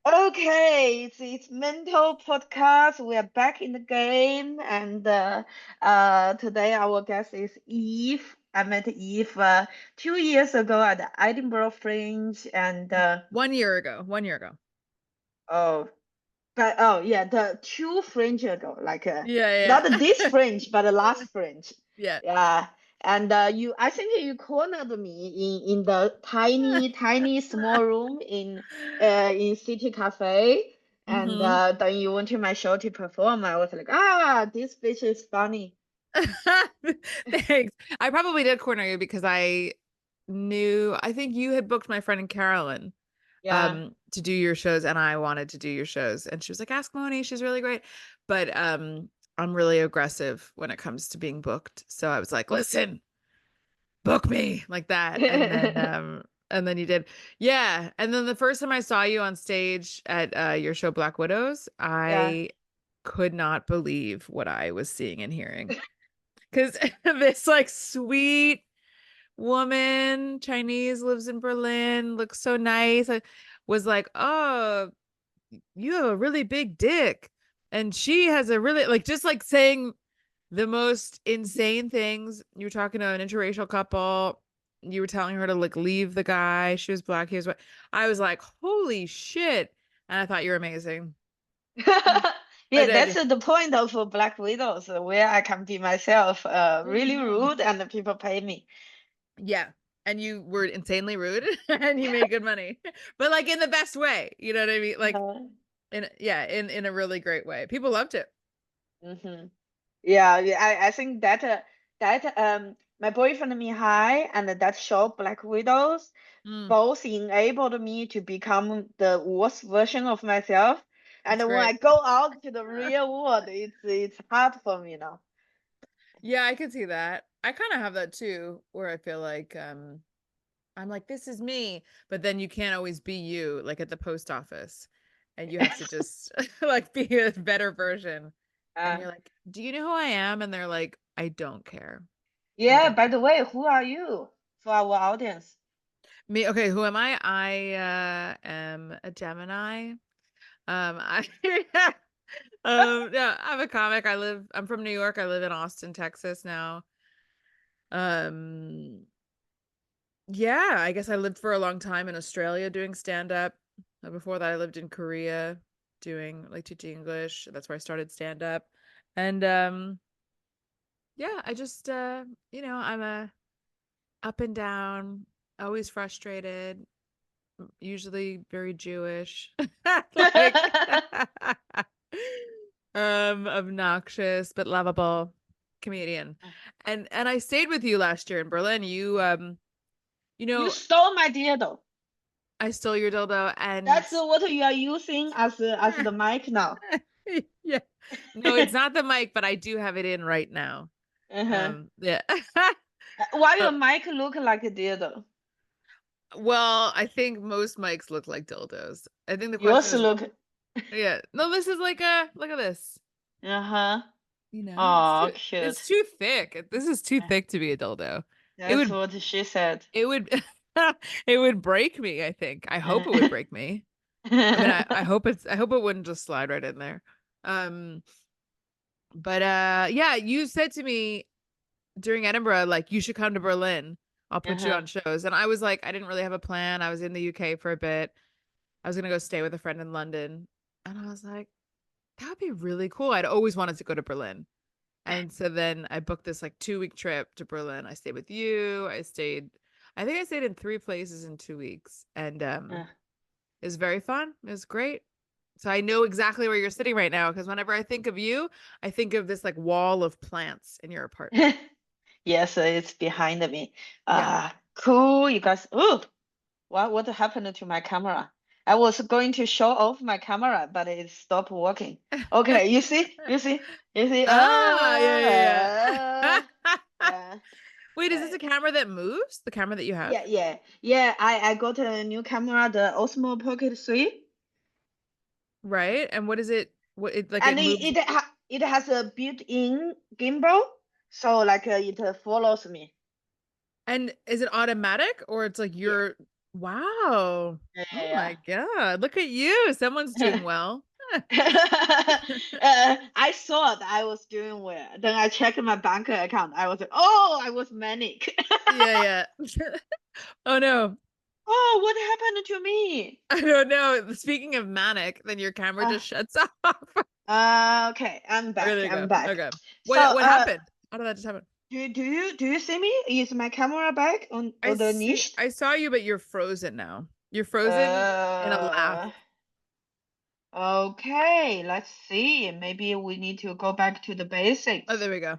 Okay, it's mental podcast. We are back in the game, and today our guest is Eve. I met Eve 2 years ago at the Edinburgh Fringe, and 1 year ago. 1 year ago. oh, but oh yeah, the two Fringe ago, like Yeah, not yeah. this Fringe, but the last Fringe. Yeah. Yeah, and I think you cornered me in the tiny small room in City Cafe, and hmm then you went to my show to perform. I was like, this bitch is funny. Thanks. I probably did corner you because I think you had booked my friend Carolyn Yeah. to do your shows and I wanted to do your shows. And she was like, ask Moni, she's really great. But I'm really aggressive when it comes to being booked. So I was like, listen, book me like that. And then you did. Yeah. And then the first time I saw you on stage at your show Black Widows, Yeah. I could not believe what I was seeing and hearing. Because this like sweet woman, Chinese, lives in Berlin, looks so nice. I was like, oh, you have a really big dick. And she has a really like just like saying the most insane things. You were talking to an interracial couple. You were telling her to like leave the guy. She was black. He was white. I was like, holy shit. And I thought you were amazing. I Yeah, that's did. the point of Black Widows, where I can be myself, really Mhm. rude, and the people pay me. Yeah. And you were insanely rude and you made good money. But like in the best way. You know what I mean? Like in a really great way. People loved it. Mm-hmm. Yeah, yeah, I think that my boyfriend Mihai and that show Black Widows Mm, both enabled me to become the worst version of myself. And that's when great. I go out to the real world, it's hard for me now. Yeah, I can see that. I kind of have that too, where I feel like I'm like, this is me, but then you can't always be you, like at the post office, and you have to just like be a better version. And Uh, you're like, do you know who I am? And they're like, I don't care. I yeah, don't by care. the way, who are you for our audience? Me, okay, who am I? I am a Gemini. I yeah, I'm a comic. I'm from New York. I live in Austin, Texas now. Um, yeah, I guess I lived for a long time in Australia doing stand up. Before that, I lived in Korea doing like teaching English. That's where I started stand up. And yeah, I just I'm a up and down, always frustrated, usually very Jewish. Like obnoxious but lovable comedian. And I stayed with you last year in Berlin. You You know, stole my dildo. I stole your dildo and That's what you are using as the mic now. yeah. No, it's not the mic, but I do have it in right now. Uh-huh. Yeah. Why Uh, your mic look like a dildo? well, I think most mics look like dildos. I think the question Yours is, look. yeah. No, this is like a look at this. Uh-huh. You know, Oh, it's cute. too thick. This is too thick to be a dildo. It That's would what she said. it would it would break me, I think. I hope it would Uh, break me. I mean, I hope it wouldn't just slide right in there. Um, but yeah, you said to me during Edinburgh, like, you should come to Berlin. I'll put you Uh-huh. on shows. And I was like, I didn't really have a plan. I was in the UK for a bit. I was gonna go stay with a friend in London. And I was like, that would be really cool. I'd always wanted to go to Berlin. And so then I booked this like 2 week trip to Berlin. I stayed with you. I think I stayed in 3 places in 2 weeks. And Uh. it was very fun. It was great. So I know exactly where you're sitting right now because whenever I think of you, I think of this like wall of plants in your apartment. Yes, it's behind me. Yeah. Cool, you guys. Oh, what happened to my camera? I was going to show off my camera, but it stopped working. Okay, you see. Yeah, yeah. Uh, Wait, is this a uh, camera that moves? The camera that you have? yeah. I got a new camera, the Osmo Pocket 3, Right? And what is it? What it like and it moves it has a built-in gimbal, so like it follows me. and is it automatic or it's like Yeah, you're Wow. Oh my God. Look at you. Someone's doing Yeah. well. I thought I was doing well. Then I checked my bank account. I was like, oh, I was manic. Yeah, yeah. Oh no. Oh, what happened to me? I don't know. Speaking of manic, then your camera Uh, just shuts off. okay, I'm Okay, back. there you I'm go. back. Okay. So, What happened? How did that just happen? do you see me? Is my camera back on the niche? I saw you, but you're frozen now. You're frozen in a laugh. Uh, okay, let's see. Maybe we need to go back to the Oh, basics there we go.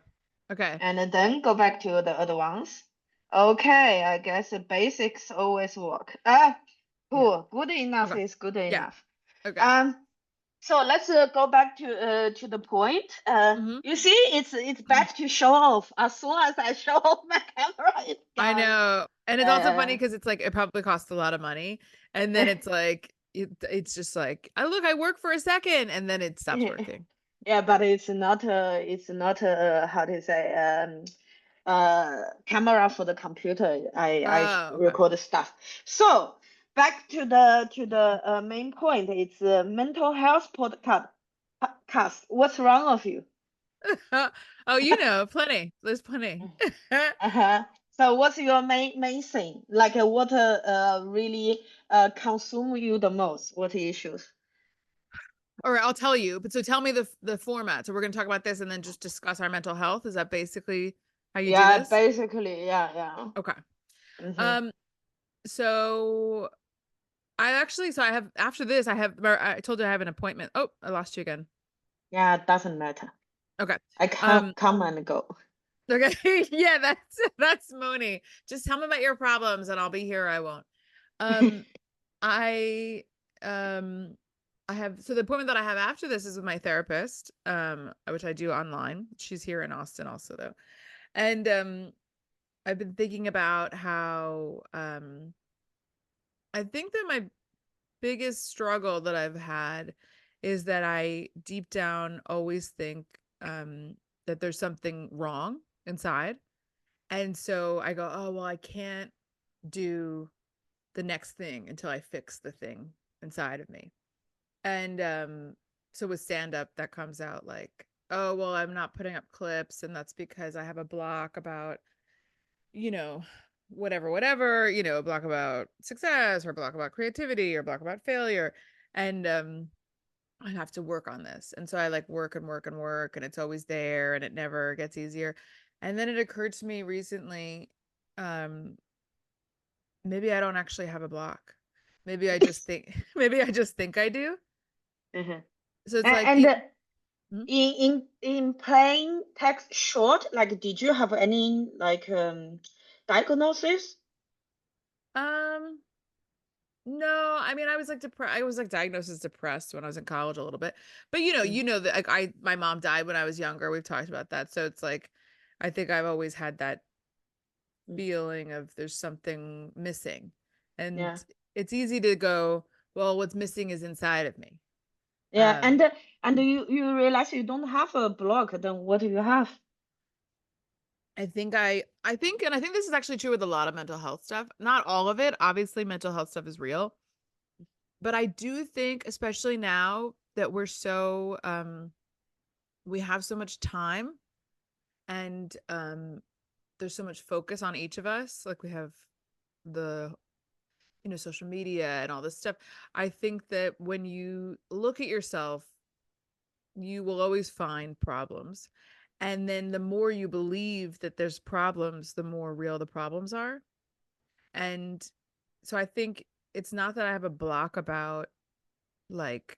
Okay. and then go back to the advanced. Okay, I guess the basics always work. Yeah. Cool. Good enough Okay. is good Yeah. enough. Okay. Um, so let's go back to the point. Hmm. You see, it's back to show off. As soon as I show off my camera, it's I gone. know. And it's also funny Uh, because it's like it probably costs a lot of money. And then it's like it's just like, I look, I work for a second and then it stops working. yeah, but it's not how to say camera for the computer. I Oh, okay. record stuff. So back to the main point. It's a mental health podcast. What's wrong of you? Oh, you know, plenty. There's plenty. Uh-huh. So what's your main thing? Like what really consume you the most? What issues? All right, I'll tell you. But so tell me the format. So we're going to talk about this and then just discuss our mental health. Is that basically how you do Yeah, this? basically, yeah. Okay. Mm-hmm. Um, so I actually, so I have, after this, I told you I have an appointment. Oh, I lost you again. Yeah, it doesn't matter. Okay. I can Um, come and go. okay. Yeah, that's Moni. Just tell me about your problems and I'll be here. Or I won't. Um, I, um, I have, so the appointment that I have after this is with my therapist, which I do online. She's here in Austin also though. And, I've been thinking about how, I think that my biggest struggle that I've had is that I deep down always think that there's something wrong inside. And so I go, oh, well, I can't do the next thing until I fix the thing inside of me. And so with stand up, that comes out like, oh, well, I'm not putting up clips. And that's because I have a block about, you know, whatever, a block about success or a block about creativity or a block about failure. And I have to work on this. And so I like work and work and work, and it's always there and it never gets easier. And then it occurred to me recently, um, maybe I don't actually have a block. Maybe I just think maybe I just think I do. Mhm. So it's like And hmm? in plain text short, like, did you have any like diagnosis? um no, I mean I was like depressed. I was like diagnosed as depressed when I was in college a little bit. But Mm, you know that like my mom died when I was younger. We've talked about that. So it's like I think I've always had that mm. feeling of there's something missing. And Yeah, it's easy to go, well, what's missing is inside of me. yeah. Um, And you realize you don't have a block, then what do you have? I think this is actually true with a lot of mental health stuff. Not all of it. Obviously, mental health stuff is real. But I do think, especially now that we have so much time and there's so much focus on each of us. Like we have the social media and all this stuff. I think that when you look at yourself, you will always find problems. And then the more you believe that there's problems, the more real the problems are. And so I think it's not that I have a block about like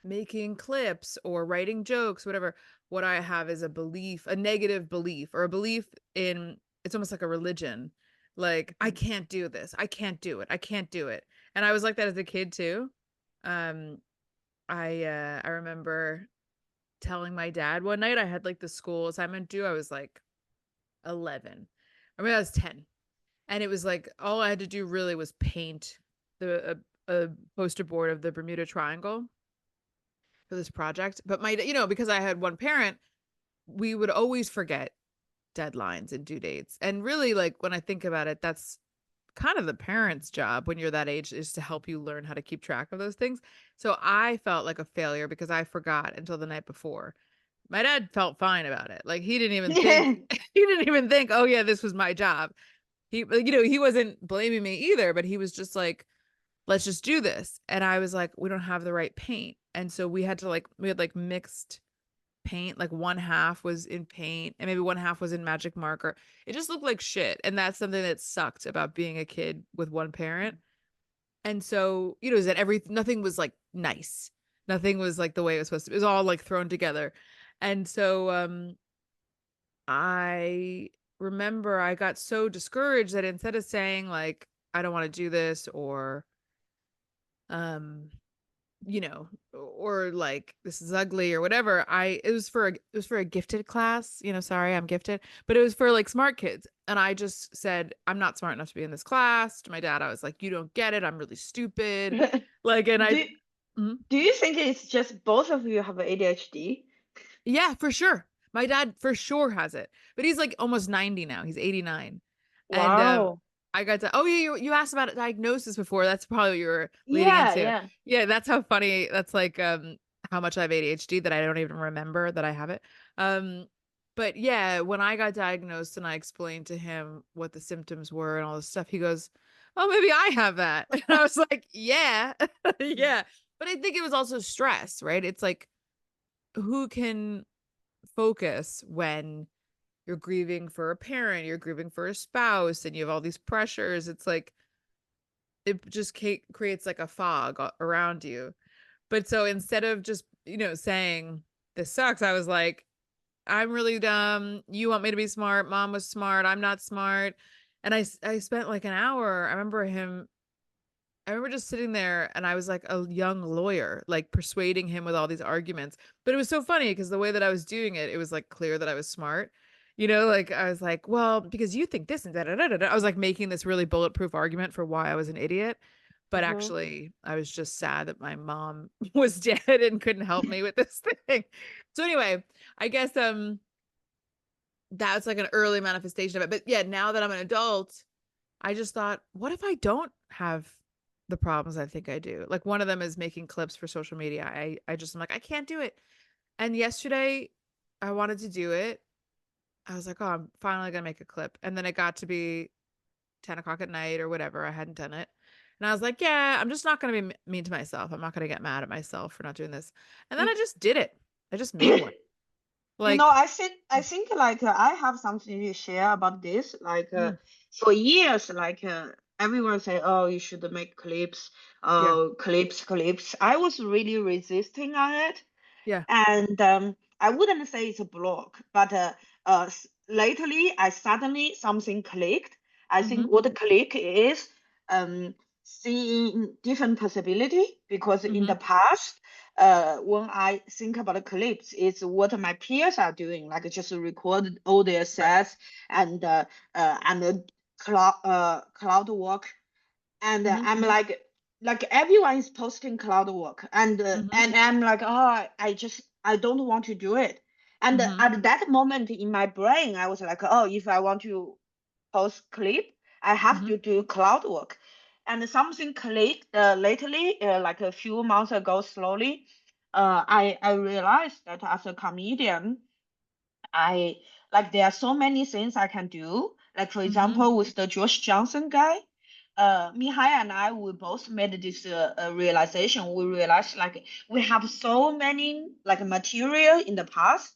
making clips or writing jokes, whatever. What I have is a belief, a negative belief, or a belief in it's almost like a religion. Like, I Mhm. can't do this. I can't do it. I can't do it. And I was like that as a kid too. Um, I remember telling my dad one night I had like the school assignment due. I was like 11. I mean, I was 10. And it was like all I had to do really was paint the a poster board of the Bermuda Triangle for this project. But because I had one parent, we would always forget deadlines and due dates. And really, like when I think about it, that's kind of the parents' job when you're that age is to help you learn how to keep track of those things. So I felt like a failure because I forgot until the night before. My dad felt fine about it. Like he didn't even think Yeah. he didn't even think, "Oh yeah, this was my job." He wasn't blaming me either, but he was just like, "Let's just do this." And I was like, "We don't have the right paint." And so we had like mixed paint, like one half was in paint and maybe one half was in magic marker. It just looked like shit. And that's something that sucked about being a kid with one parent. And so, is that nothing was like nice. Nothing was like the way it was supposed to be. It was all like thrown together. And so I remember I got so discouraged that instead of saying like I don't want to do this or um or like this is ugly or whatever. It was for a gifted class, sorry, I'm gifted, but it was for like smart kids. And I just said, I'm not smart enough to be in this class. To my dad, I was like, you don't get it. I'm really stupid. Like, and Do Mhm. do you think it's just both of you have ADHD? Yeah, for sure. My dad for sure has it, but he's like almost 90 now. He's 89. And Wow. I got to, oh, yeah, you asked about a diagnosis before. That's probably what you were leading Yeah, into. yeah. Yeah, that's how funny. That's like how much I have ADHD that I don't even remember that I have it. Um, but yeah, when I got diagnosed and I explained to him what the symptoms were and all this stuff, he goes, "Oh, maybe I have that." And I was like, "Yeah, yeah." But I think it was also stress, right? It's like who can focus when you're grieving for a parent, you're grieving for a spouse, and you have all these pressures. It's like it just creates like a fog around you. But so instead of just, saying this sucks, I was like, I'm really dumb. You want me to be smart. Mom was smart. I'm not smart. And I spent like an hour. I remember just sitting there and I was like a young lawyer, like persuading him with all these arguments. But it was so funny because the way that I was doing it, it was like clear that I was smart. Like I was like, well, because you think this and da da da da. I was like making this really bulletproof argument for why I was an idiot. But Mm-hmm. actually, I was just sad that my mom was dead and couldn't help me with this thing. So anyway, I guess that's like an early manifestation of it. But yeah, now that I'm an adult, I just thought, what if I don't have the problems I think I do? Like one of them is making clips for social media. I'm like, I can't do it. And yesterday I wanted to do it. I was like, oh, I'm finally gonna make a clip. And then it got to be 10 o'clock at night or whatever. I hadn't done it. And I was like, yeah, I'm just not gonna be mean to myself. I'm not gonna get mad at myself for not doing this. And then I just did it. I just made one. Like, I think like I have something to share about this. Like mm, for years, like everyone say, oh, you should make clips, yeah, clips. I was really resisting on it. yeah. And I wouldn't say it's a block, but lately I suddenly something clicked. I think Mm-hmm. what click is um, seeing different possibility, because in the Mm-hmm. past, when I think about the clips, it's what my peers are doing, like just record all their Right. sets and cloud work. And Mm-hmm. I'm like everyone is posting cloud work, Mm-hmm. and I'm like, oh, I don't want to do it. And Mm-hmm. at that moment in my brain, I was like, oh, if I want to post clip, I have Mm-hmm. to do cloud work. And something clicked lately, like a few months ago, slowly. I realized that as a comedian, I like there are so many things I can do. Like for Mm-hmm. example, with the Josh Johnson guy, Mihai and I, we both made this realization. We realized like we have so many like material in the past,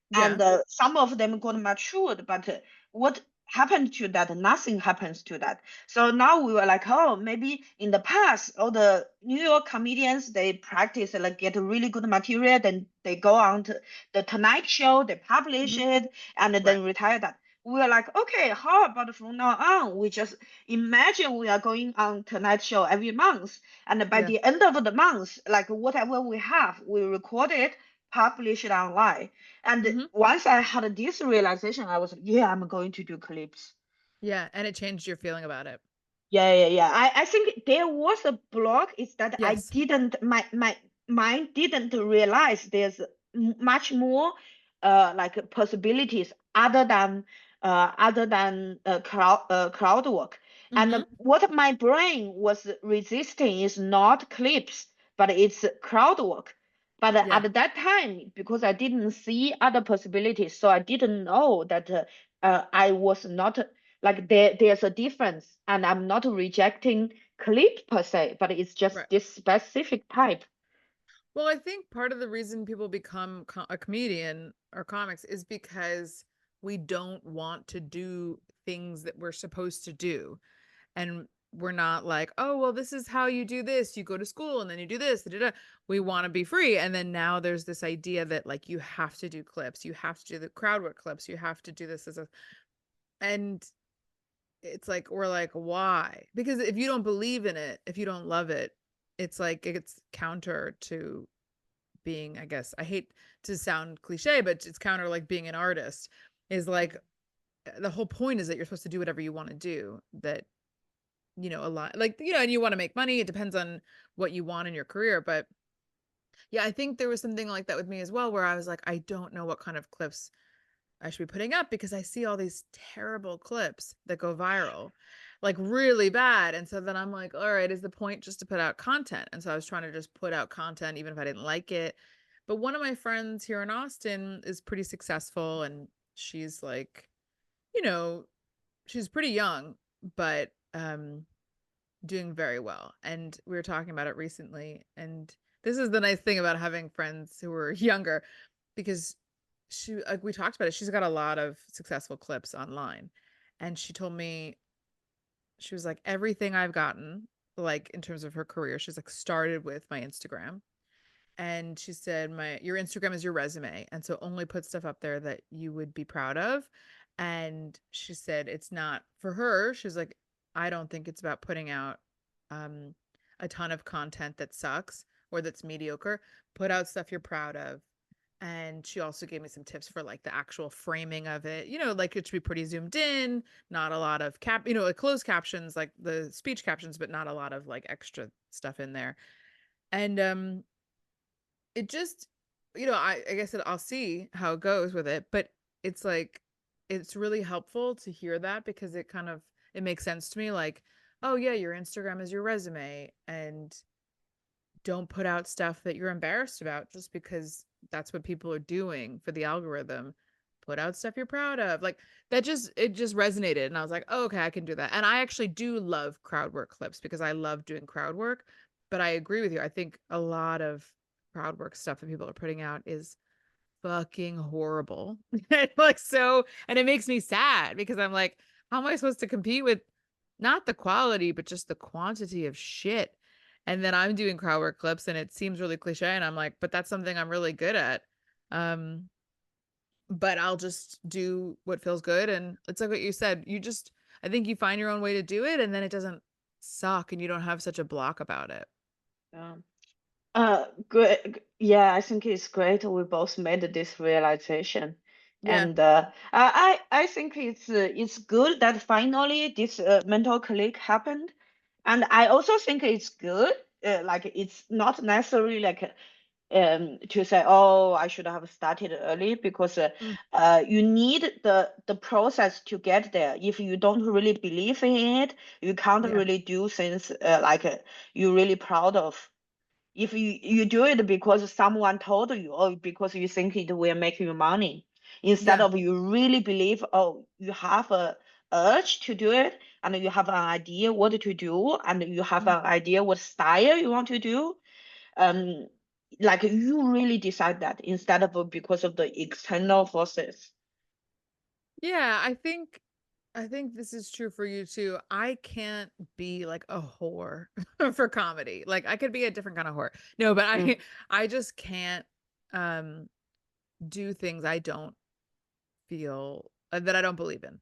Yeah. and some of them got matured, but what happened to that? Nothing happens to that. So now we were like, oh, maybe in the past, all the New York comedians, they practice like get really good material, then they go on to the Tonight Show, they publish Mm-hmm. it, and Right. then retire that. We were like, okay, how about from now on, we just imagine we are going on Tonight Show every month, and by Yeah. the end of the month, like whatever we have, we record it, publish it online. And Mm-hmm. once I had this realization, I was like, yeah, I'm going to do clips. Yeah. And it changed your feeling about it. Yeah. I think there was a block. Is that I Yes. didn't my mind didn't realize there's much more like possibilities other than crowd work. And what my brain was resisting is not clips, but it's crowd work. But Yeah. at that time, because I didn't see other possibilities, so I didn't know that I was not like there's a difference, and I'm not rejecting clip per se, but it's Right. just this specific type. Well, I think part of the reason people become a comedian or comics is because we don't want to do things that we're supposed to do. And we're not like, oh, well, this is how you do this. You go to school and then you do this. Da, da, da. We want to be free. And then now there's this idea that like you have to do clips, you have to do the crowd work clips, you have to do this as a, and it's like, we're like, why? Because if you don't believe in it, if you don't love it, it's like it's counter to being, I guess, I hate to sound cliche, but it's counter like being an artist is like the whole point is that you're supposed to do whatever you want to do. That a lot like, and you want to make money. It depends on what you want in your career. But yeah, I think there was something like that with me as well, where I was like, I don't know what kind of clips I should be putting up because I see all these terrible clips that go viral, like really bad. And so then I'm like, all right, is the point just to put out content? And so I was trying to just put out content, even if I didn't like it. But one of my friends here in Austin is pretty successful and she's like, you know, she's pretty young, but doing very well. And we were talking about it recently. And this is the nice thing about having friends who are younger because she, like, we talked about it. She's got a lot of successful clips online. And she told me, she was like, everything I've gotten, like in terms of her career, she's like, started with my Instagram. And she said, your Instagram is your resume. And so only put stuff up there that you would be proud of. And she said it's not for her. She's like, I don't think it's about putting out um a ton of content that sucks or that's mediocre. Put out stuff you're proud of. And she also gave me some tips for like the actual framing of it. Like it should be pretty zoomed in, not a lot of like closed captions, like the speech captions, but not a lot of like extra stuff in there. And it just, I guess I'll see how it goes with it, but it's like it's really helpful to hear that because it makes sense to me, like, oh yeah, your Instagram is your resume, and don't put out stuff that you're embarrassed about just because that's what people are doing for the algorithm. Put out stuff you're proud of. Like it just resonated, and I was like, oh, okay, I can do that. And I actually do love crowd work clips because I love doing crowd work. But I agree with you. I think a lot of crowd work stuff that people are putting out is fucking horrible. Like, so, and it makes me sad because I'm like, how am I supposed to compete with not the quality, but just the quantity of shit? And then I'm doing crowd work clips and it seems really cliche. And I'm like, but that's something I'm really good at. Um, but I'll just do what feels good. And it's like what you said. I think you find your own way to do it and then it doesn't suck and you don't have such a block about it. Um, Good. Yeah, I think it's great we both made this realization. Yeah. And I think it's good that finally this mental click happened. And I also think it's good, like it's not necessarily like to say, oh, I should have started early because Mm, you need the process to get there. If you don't really believe in it, you can't yeah. really do things like you're really proud of. If you do it because someone told you or because you think it will make you money, instead Yeah. of you really believe, oh, you have a urge to do it and you have an idea what to do and you have Mm. an idea what style you want to do, um like you really decide that instead of because of the external forces. Yeah, I think this is true for you too. I can't be like a whore for comedy. Like I could be a different kind of whore. No, but Mm, I just can't um do things I don't feel that I don't believe in.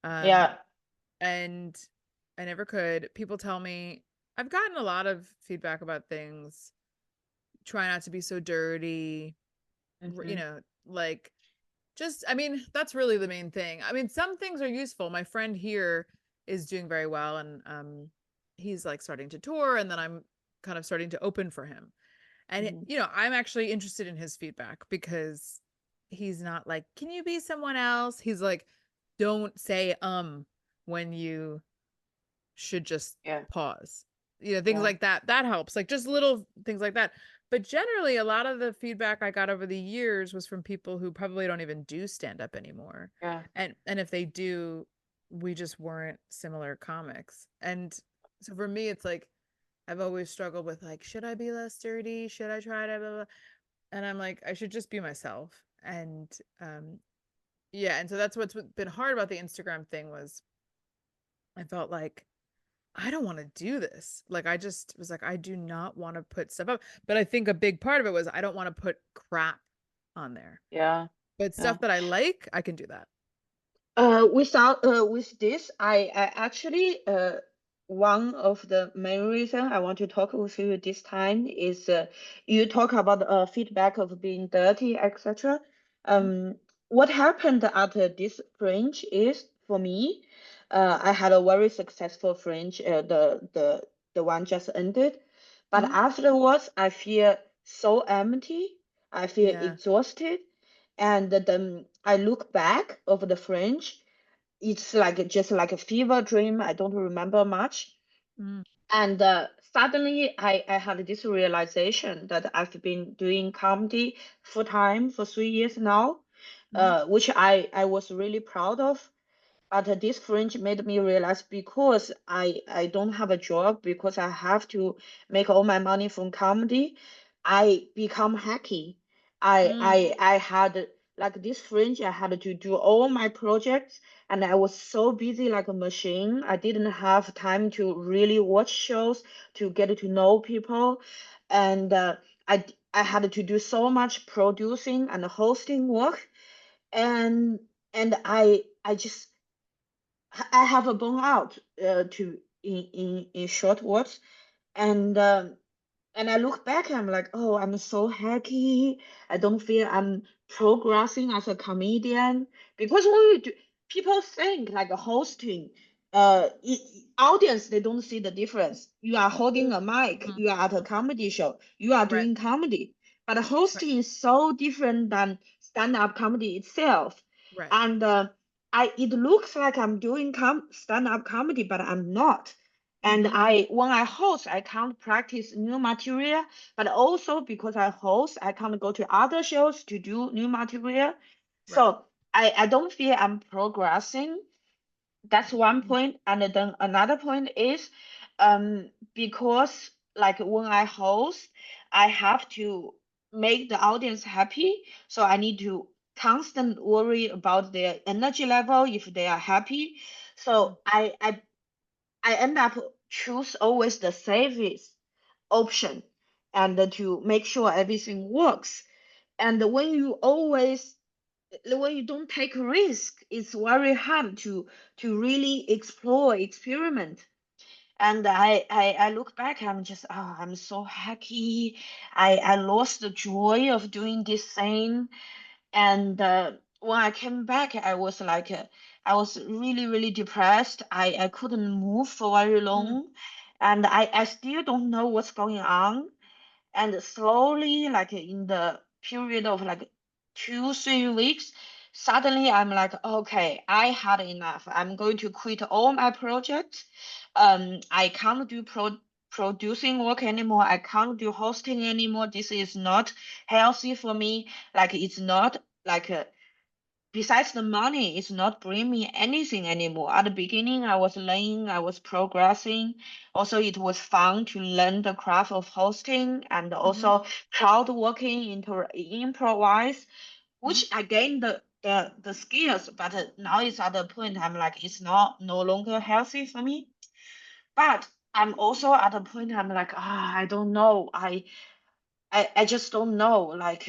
Um yeah. and I never could. People tell me I've gotten a lot of feedback about things. Try not to be so dirty, Hmm. like just, I mean, that's really the main thing. I mean, some things are useful. My friend here is doing very well and he's like starting to tour and then I'm kind of starting to open for him. And Hmm. I'm actually interested in his feedback because he's not like, "Can you be someone else?" He's like, "Don't say when you should just Yeah. pause. Things Yeah. like that. That helps. Like just little things like that. But generally, a lot of the feedback I got over the years was from people who probably don't even do stand up anymore. Yeah. And if they do, we just weren't similar comics. And so for me, it's like I've always struggled with like, should I be less dirty? Should I try to blah, blah, blah? And I'm like, I should just be myself. And yeah, and so that's what's been hard about the Instagram thing was I felt like I don't want to do this. Like I just was like, I do not want to put stuff up. But I think a big part of it was I don't want to put crap on there. Yeah. But Yeah. stuff that I like, I can do that. With this, I actually one of the main reason I want to talk with you this time is you talk about feedback of being dirty, etc. Mhm. What happened at this fringe is for me, I had a very successful fringe, the one just ended, but Mhm. afterwards I feel so empty, I feel Yeah. exhausted, and then I look back over the fringe. It's like just like a fever dream. I don't remember much. Mm. And suddenly I had this realization that I've been doing comedy full time for 3 years now, Mhm. which I was really proud of. But this fringe made me realize because I don't have a job, because I have to make all my money from comedy, I become hacky. Mm. I had like this fringe, I had to do all my projects, and I was so busy like a machine. I didn't have time to really watch shows, to get to know people, and I had to do so much producing and hosting work, and I just I have a burnout to in short words, and and I look back, I'm like, oh, I'm so hacky. I don't feel I'm progressing as a comedian because when you do, people think like a hosting, audience they don't see the difference. You are holding a mic, Mhm. you are at a comedy show, you are Right. doing comedy, but Right. hosting is so different than stand-up comedy itself, Right. and I it looks like I'm doing stand-up comedy, but I'm not. And Hmm. I, when I host, I can't practice new material, but also because I host, I can't go to other shows to do new material. Right. So I don't feel I'm progressing. That's one Mhm. point. And then another point is, because like when I host, I have to make the audience happy. So I need to constant worry about their energy level if they are happy. Mm. So I end up choose always the safest option and to make sure everything works. And when you don't take risk, it's very hard to really explore, experiment. And I look back, I'm just, oh, I'm so hacky. I lost the joy of doing this thing. And when I came back, I was like, I was really, really depressed. I couldn't move for very Mm. long. And I still don't know what's going on. And slowly, like in the period of like 2, 3 weeks, suddenly I'm like, okay, I had enough. I'm going to quit all my projects. I can't do producing work anymore. I can't do hosting anymore. This is not healthy for me. Like it's not like besides the money, it's not bringing me anything anymore. At the beginning, I was learning, I was progressing. Also, it was fun to learn the craft of hosting and Mhm. also crowd working, improvise, Mhm. which I gained the skills. But now it's at the point I'm like, it's not no longer healthy for me. But I'm also at a point I'm like, ah, I don't know. I just don't know. Like,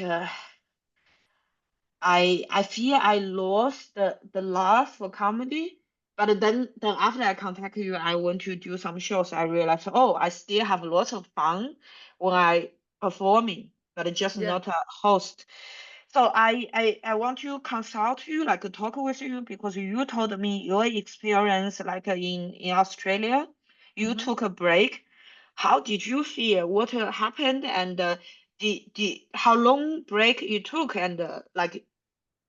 I feel I lost the love for comedy. But then after I contact you, I want to do some shows. I realized, oh, I still have lots of fun when I performing, but just Yeah. not a host. So I want to consult you, like talk with you, because you told me your experience, like in Australia, you Mhm. took a break. How did you feel? What happened? And the how long break you took? And like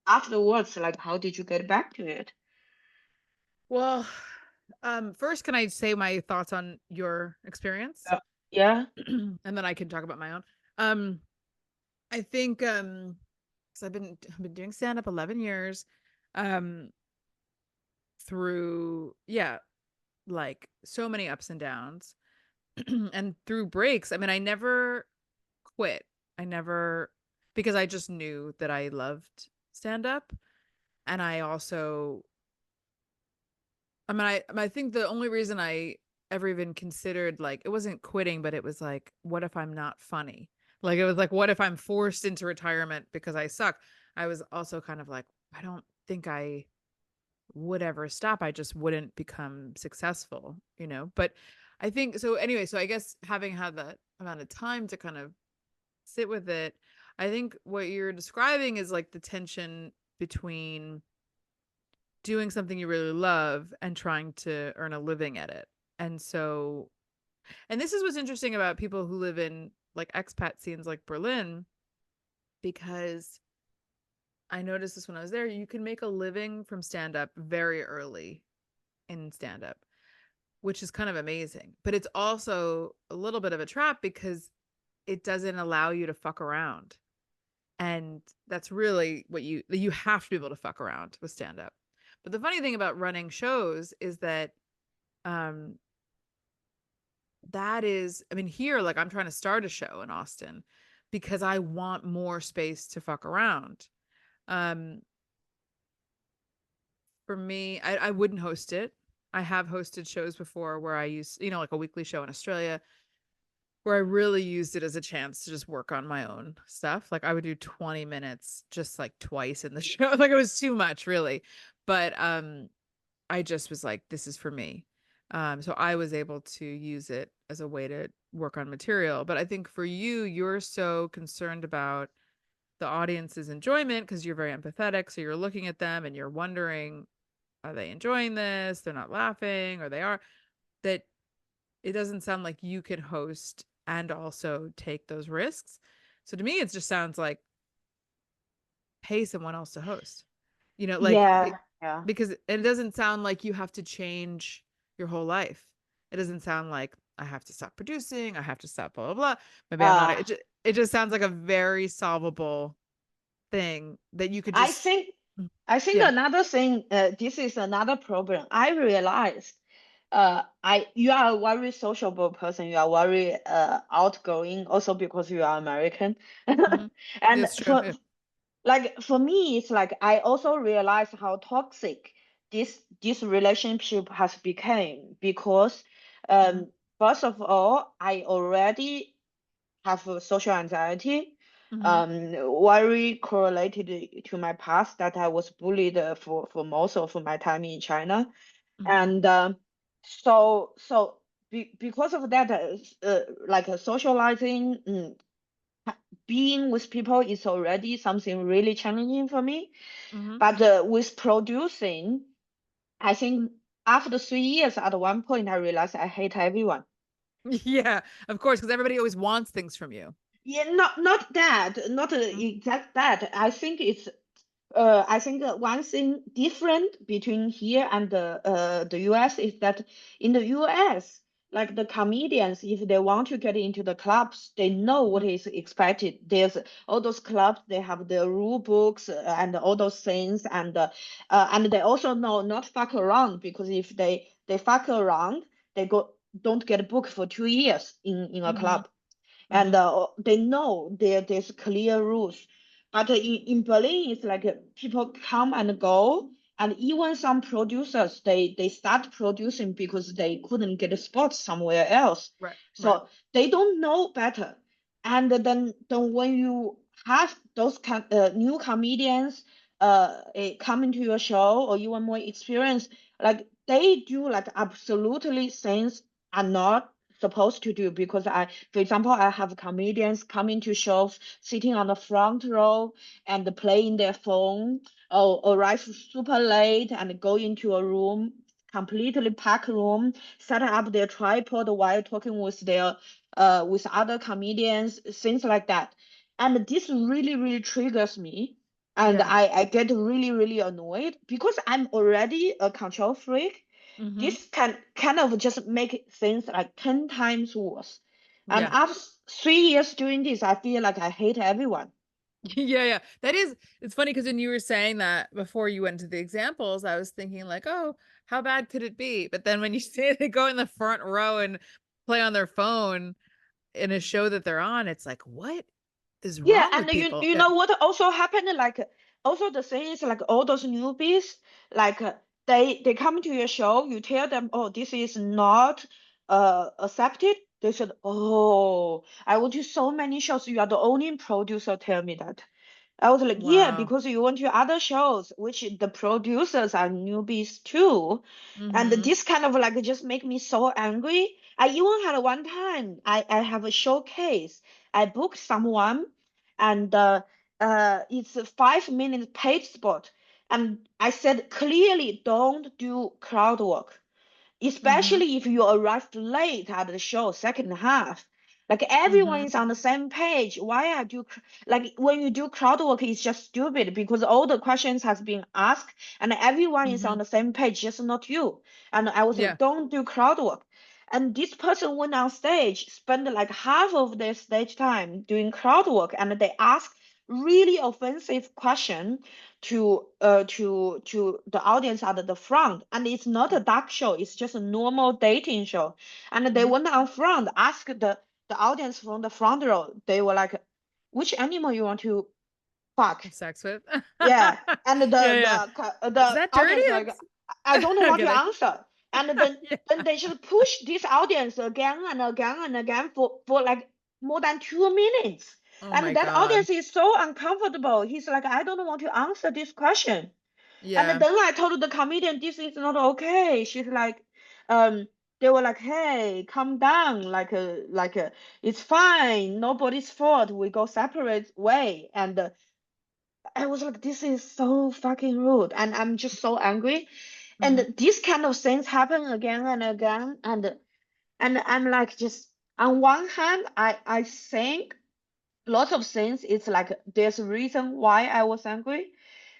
afterwards, like how did you get back to it? Well, First, can I say my thoughts on your experience? Yeah. And then I can talk about my own. Um, I think because I've been doing stand up 11 years, um, through like so many ups and downs, and through breaks. I mean, I never quit. I never because I just knew that I loved stand up, and I also I think the only reason I ever even considered, like, it wasn't quitting, but it was like, what if I'm not funny? Like, it was like, what if I'm forced into retirement because I suck? I was also kind of like, I don't think I would ever stop. I just wouldn't become successful, you know? But I think so anyway, so I guess having had that amount of time to kind of sit with it, I think what you're describing is like the tension between doing something you really love and trying to earn a living at it. And so, and this is what's interesting about people who live in like expat scenes like Berlin, because I noticed this when I was there, you can make a living from stand up very early in stand up, which is kind of amazing. But it's also a little bit of a trap because it doesn't allow you to fuck around. And that's really what you have to be able to fuck around with stand up. But the funny thing about running shows is that um that is, I mean, here, like, I'm trying to start a show in Austin because I want more space to fuck around. Um for me, I wouldn't host it. I have hosted shows before where I used, like a weekly show in Australia where I really used it as a chance to just work on my own stuff. Like I would do 20 minutes just like twice in the show. Like it was too much, really. But I just was like, this is for me. So I was able to use it as a way to work on material. But I think for you, you're so concerned about the audience's enjoyment because you're very empathetic. So you're looking at them and you're wondering, are they enjoying this? They're not laughing, or they are. That it doesn't sound like you can host and also take those risks. So to me, it just sounds like pay someone else to host. Like Yeah. Yeah. because it doesn't sound like you have to change your whole life. It doesn't sound like I have to stop producing, I have to stop blah blah blah. Maybe I'm not. Uh, It just sounds like a very solvable thing that you could I just think I think yeah. another thing, this is another problem. I realized, you are a very sociable person. You are very outgoing, also because you are American. Hmm. And It's true. Yeah. for me, it's like I also realized how toxic this relationship has become because, Hmm. first of all, I already have a social anxiety, Hmm. very correlated to my past that I was bullied for most of my time in China. Hmm. And because of that, like socializing, being with people is already something really challenging for me. Hmm. But with producing, I think after 3 years, at one point, I realized I hate everyone. Yeah, of course, because everybody always wants things from you. Yeah, not that, not Mhm. exact that. I think one thing different between here and the US is that in the US, like the comedians, if they want to get into the clubs, they know what Mhm. is expected. There's all those clubs, they have the rule books and all those things, and they also know not fuck around, because if they fuck around, they go don't get booked for 2 years in a Mhm. club. And Mhm. they know there's clear rules. But in Berlin, it's like people come and go, and even some producers they start producing because they couldn't get a spot somewhere else, Right. Right. so they don't know better. And then when you have those new comedians come into your show, or even more experience, like they do like absolutely things are not supposed to do. Because for example, I have comedians coming to shows sitting on the front row and playing their phone, or arrive super late and go into a room, completely packed room, set up their tripod while talking with other comedians, things like that. And this really, really triggers me. And Yeah. I get really, really annoyed because I'm already a control freak. Mm-hmm. This can kind of just make things like 10 times worse. And Yeah. after 3 years doing this, I feel like I hate everyone. Yeah, yeah. That is, it's funny because when you were saying that before you went to the examples, I was thinking like, oh, how bad could it be? But then when you say they go in the front row and play on their phone in a show that they're on, it's like, what is Yeah, wrong and with you people? you Yeah. know what also happened? Like also the thing is like all those newbies, like they come to your show, you tell them, oh, this is not accepted. They said, oh, I went to so many shows. You are the only producer tell me that. I was like, yeah, Wow. because you went to other shows, which the producers are newbies too. And Mm-hmm. this kind of like just make me so angry. I even had one time, I have a showcase. I booked someone and it's a 5 minute paid spot. And I said clearly don't do crowd work, Mm-hmm. especially if you arrived late at the show second half. Like everyone Mm-hmm. is on the same page. Why are you like when you do crowd work, it's just stupid because all the questions has been asked and everyone is Mm-hmm. on the same page, just not you. And I was Yeah. like, don't do crowd work. And this person went on stage, spent like half of their stage time doing crowd work, and they asked really offensive question to the audience at the front. And it's not a dark show, it's just a normal dating show. And they Mm-hmm. went on front, asked the audience from the front row, they were like, which animal you want to fuck? Have sex with. Yeah. And Yeah, yeah. Is the that dirty? audience like, I don't know I'm what to kidding. answer. And then Yeah. they just push this audience again and again and again for like more than 2 minutes. Oh my And that God. audience is so uncomfortable. He's like, I don't want to answer this question. And Yeah. then I told the comedian this is not okay. She's like, um, they were like, hey, calm down, it's fine, nobody's fault. We go separate way. And I was like, this is so fucking rude, and I'm just so angry. And Mm-hmm. this kind of things happen again and again, and I'm like, just on one hand, I think lots of things. It's like there's a reason why I was angry,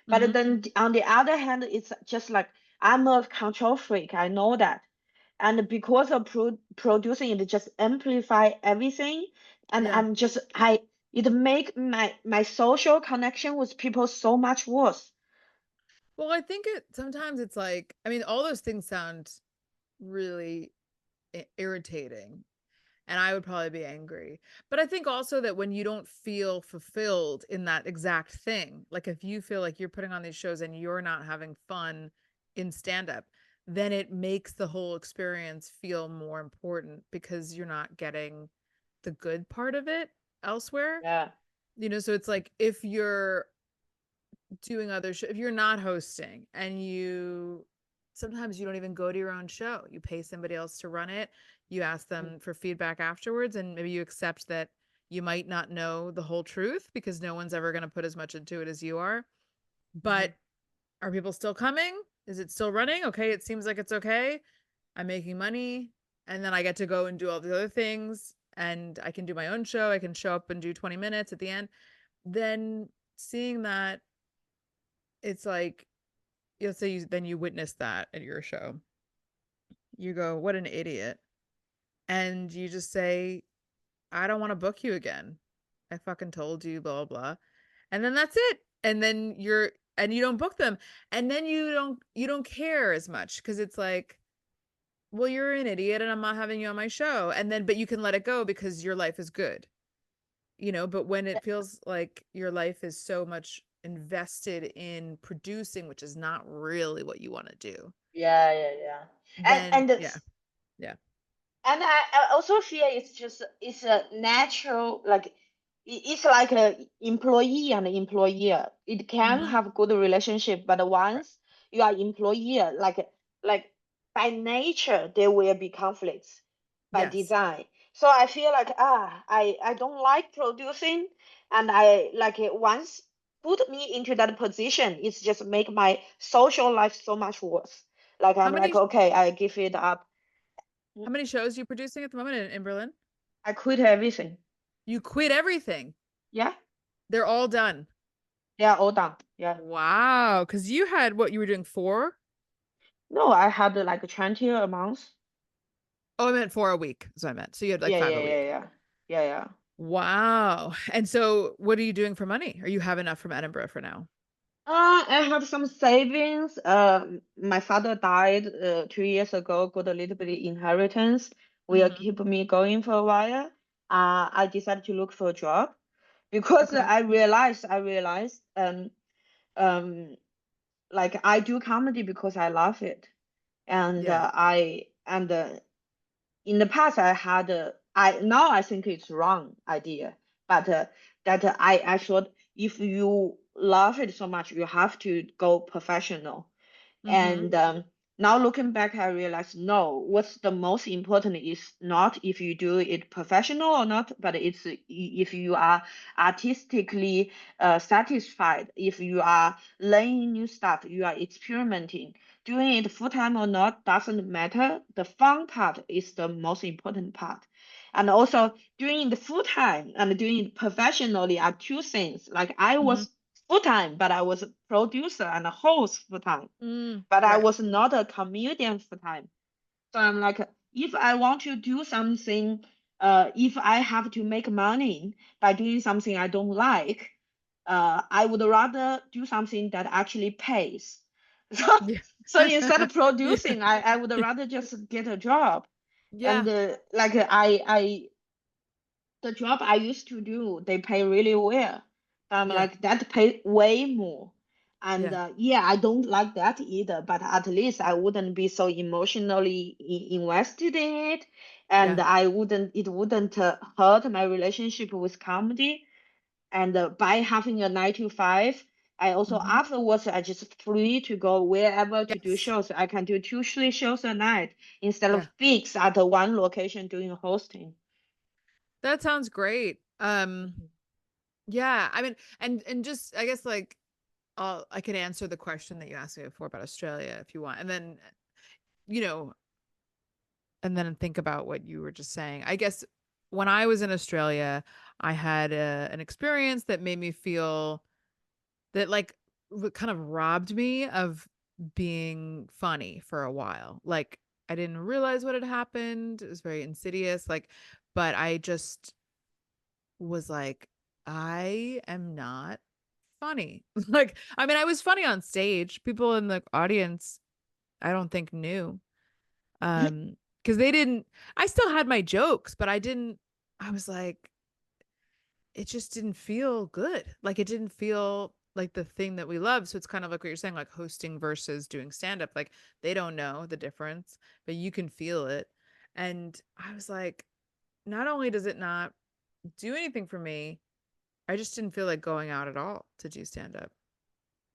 but Mm-hmm. then on the other hand, it's just like I'm a control freak. I know that, and because of producing it, just amplify everything, and Yeah. I'm just I it make my social connection with people so much worse. Well, I think it sometimes it's like, I mean, all those things sound really irritating, and I would probably be angry. But I think also that when you don't feel fulfilled in that exact thing, like if you feel like you're putting on these shows and you're not having fun in stand up, then it makes the whole experience feel more important because you're not getting the good part of it elsewhere. Yeah. So it's like if you're doing other if you're not hosting and you sometimes you don't even go to your own show, you pay somebody else to run it, you ask them for feedback afterwards, and maybe you accept that you might not know the whole truth because no one's ever going to put as much into it as you are. Mhm. But are people still coming? Is it still running? Okay, it seems like it's okay. I'm making money, and then I get to go and do all the other things, and I can do my own show. I can show up and do 20 minutes at the end. Then seeing that, it's like, you'll say then you witness that at your show. You go, what an idiot. And you just say, I don't want to book you again. I fucking told you, blah, blah. And then that's it. And then you don't book them. And then you don't care as much because it's like, well, you're an idiot and I'm not having you on my show. And then, but you can let it go because your life is good, but when it feels like your life is so much invested in producing, which is not really what you want to do, Yeah, yeah, yeah. then And yeah, yeah. I also feel it's a natural like it's like a employee and employer. It can Mm-hmm. have good relationship, but Right. once you are employer, like by nature there will be conflicts by Yes. design. So I feel like I don't like producing, and I like it once put me into that position. It's just make my social life so much worse. Like How I'm like many okay, I give it up. how many shows are you producing at the moment in Berlin? I quit everything. You quit everything. Yeah, They're all done. they are all done. Yeah. Wow. Because you had what you were doing four? No, I had like 20 a month. Oh, I meant for a week. That's what I meant. So you had like Yeah, five yeah, a yeah, week. yeah. Yeah, yeah. Wow. And so what are you doing for money? Or you have enough from Edinburgh for now? I have some savings. My father died 2 years ago, got a little bit of inheritance. Will Hmm. keep me going for a while. I decided to look for a job because Okay. I realized, um, like I do comedy because I love it, and Yeah. in the past I had I now I think it's wrong idea, but that I thought if you love it so much, you have to go professional. Hmm. And now looking back, I realized no, what's the most important is not if you do it professional or not, but it's if you are artistically satisfied, if you are learning new stuff, you are experimenting. Doing it full time or not doesn't matter. The fun part is the most important part. And also doing it full time and doing it professionally are two things. Like I Hmm. was full time, but I was a producer and a host full time, Mm, but I right. was not a comedian full time. So I'm like, if I want to do something, if I have to make money by doing something I don't like, I would rather do something that actually pays. So, Yeah. so instead of Yeah. producing, I would rather just get a job. And Yeah. like the job I used to do, they pay really well. I'm Yeah. like, that pay way more. And Yeah. yeah, I don't like that either, but at least I wouldn't be so emotionally invested in it. And Yeah. it wouldn't hurt my relationship with comedy. And by having a 9 to 5, I also Hmm. afterwards I just free to go wherever to do Yes. shows. I can do 2, 3 shows a night instead of Yeah. fixed at one location doing hosting. That sounds great. Mhm. Yeah, I mean, and just I guess like I could answer the question that you asked me before about Australia if you want. And then, you know, and then think about what you were just saying. I guess when I was in Australia, I had an experience that made me feel that like kind of robbed me of being funny for a while. Like I didn't realize what had happened. It was very insidious. Like, but I just was like, I am not funny. Like, I mean, I was funny on stage. People in the audience, I don't think knew. Because they didn't, I still had my jokes, but I was like, it just didn't feel good. Like it didn't feel like the thing that we love. So it's kind of like what you're saying, like hosting versus doing stand up. Like they don't know the difference, but you can feel it. And I was like, not only does it not do anything for me, I just didn't feel like going out at all to do stand up.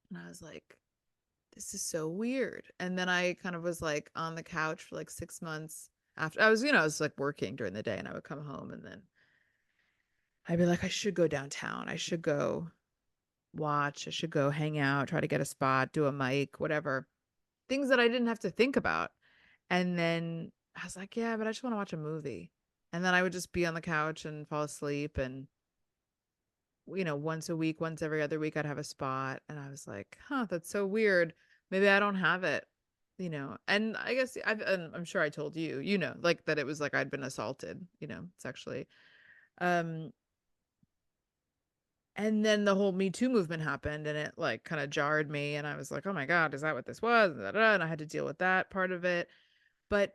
And I was like, this is so weird. And then I kind of was like on the couch for like 6 months after I was like working during the day and I would come home and then I'd be like, I should go downtown. I should go watch. I should go hang out, try to get a spot, do a mic, whatever. Things that I didn't have to think about. And then I was like, yeah, but I just want to watch a movie. And then I would just be on the couch and fall asleep. And, once a week, once every other week, I'd have a spot. And I was like, huh, that's so weird. Maybe I don't have it. And I guess and I'm sure I told you, like that it was like I'd been assaulted, sexually. Um, And then the whole Me Too movement happened and it like kind of jarred me. And I was like, oh my God, is that what this was? And I had to deal with that part of it. But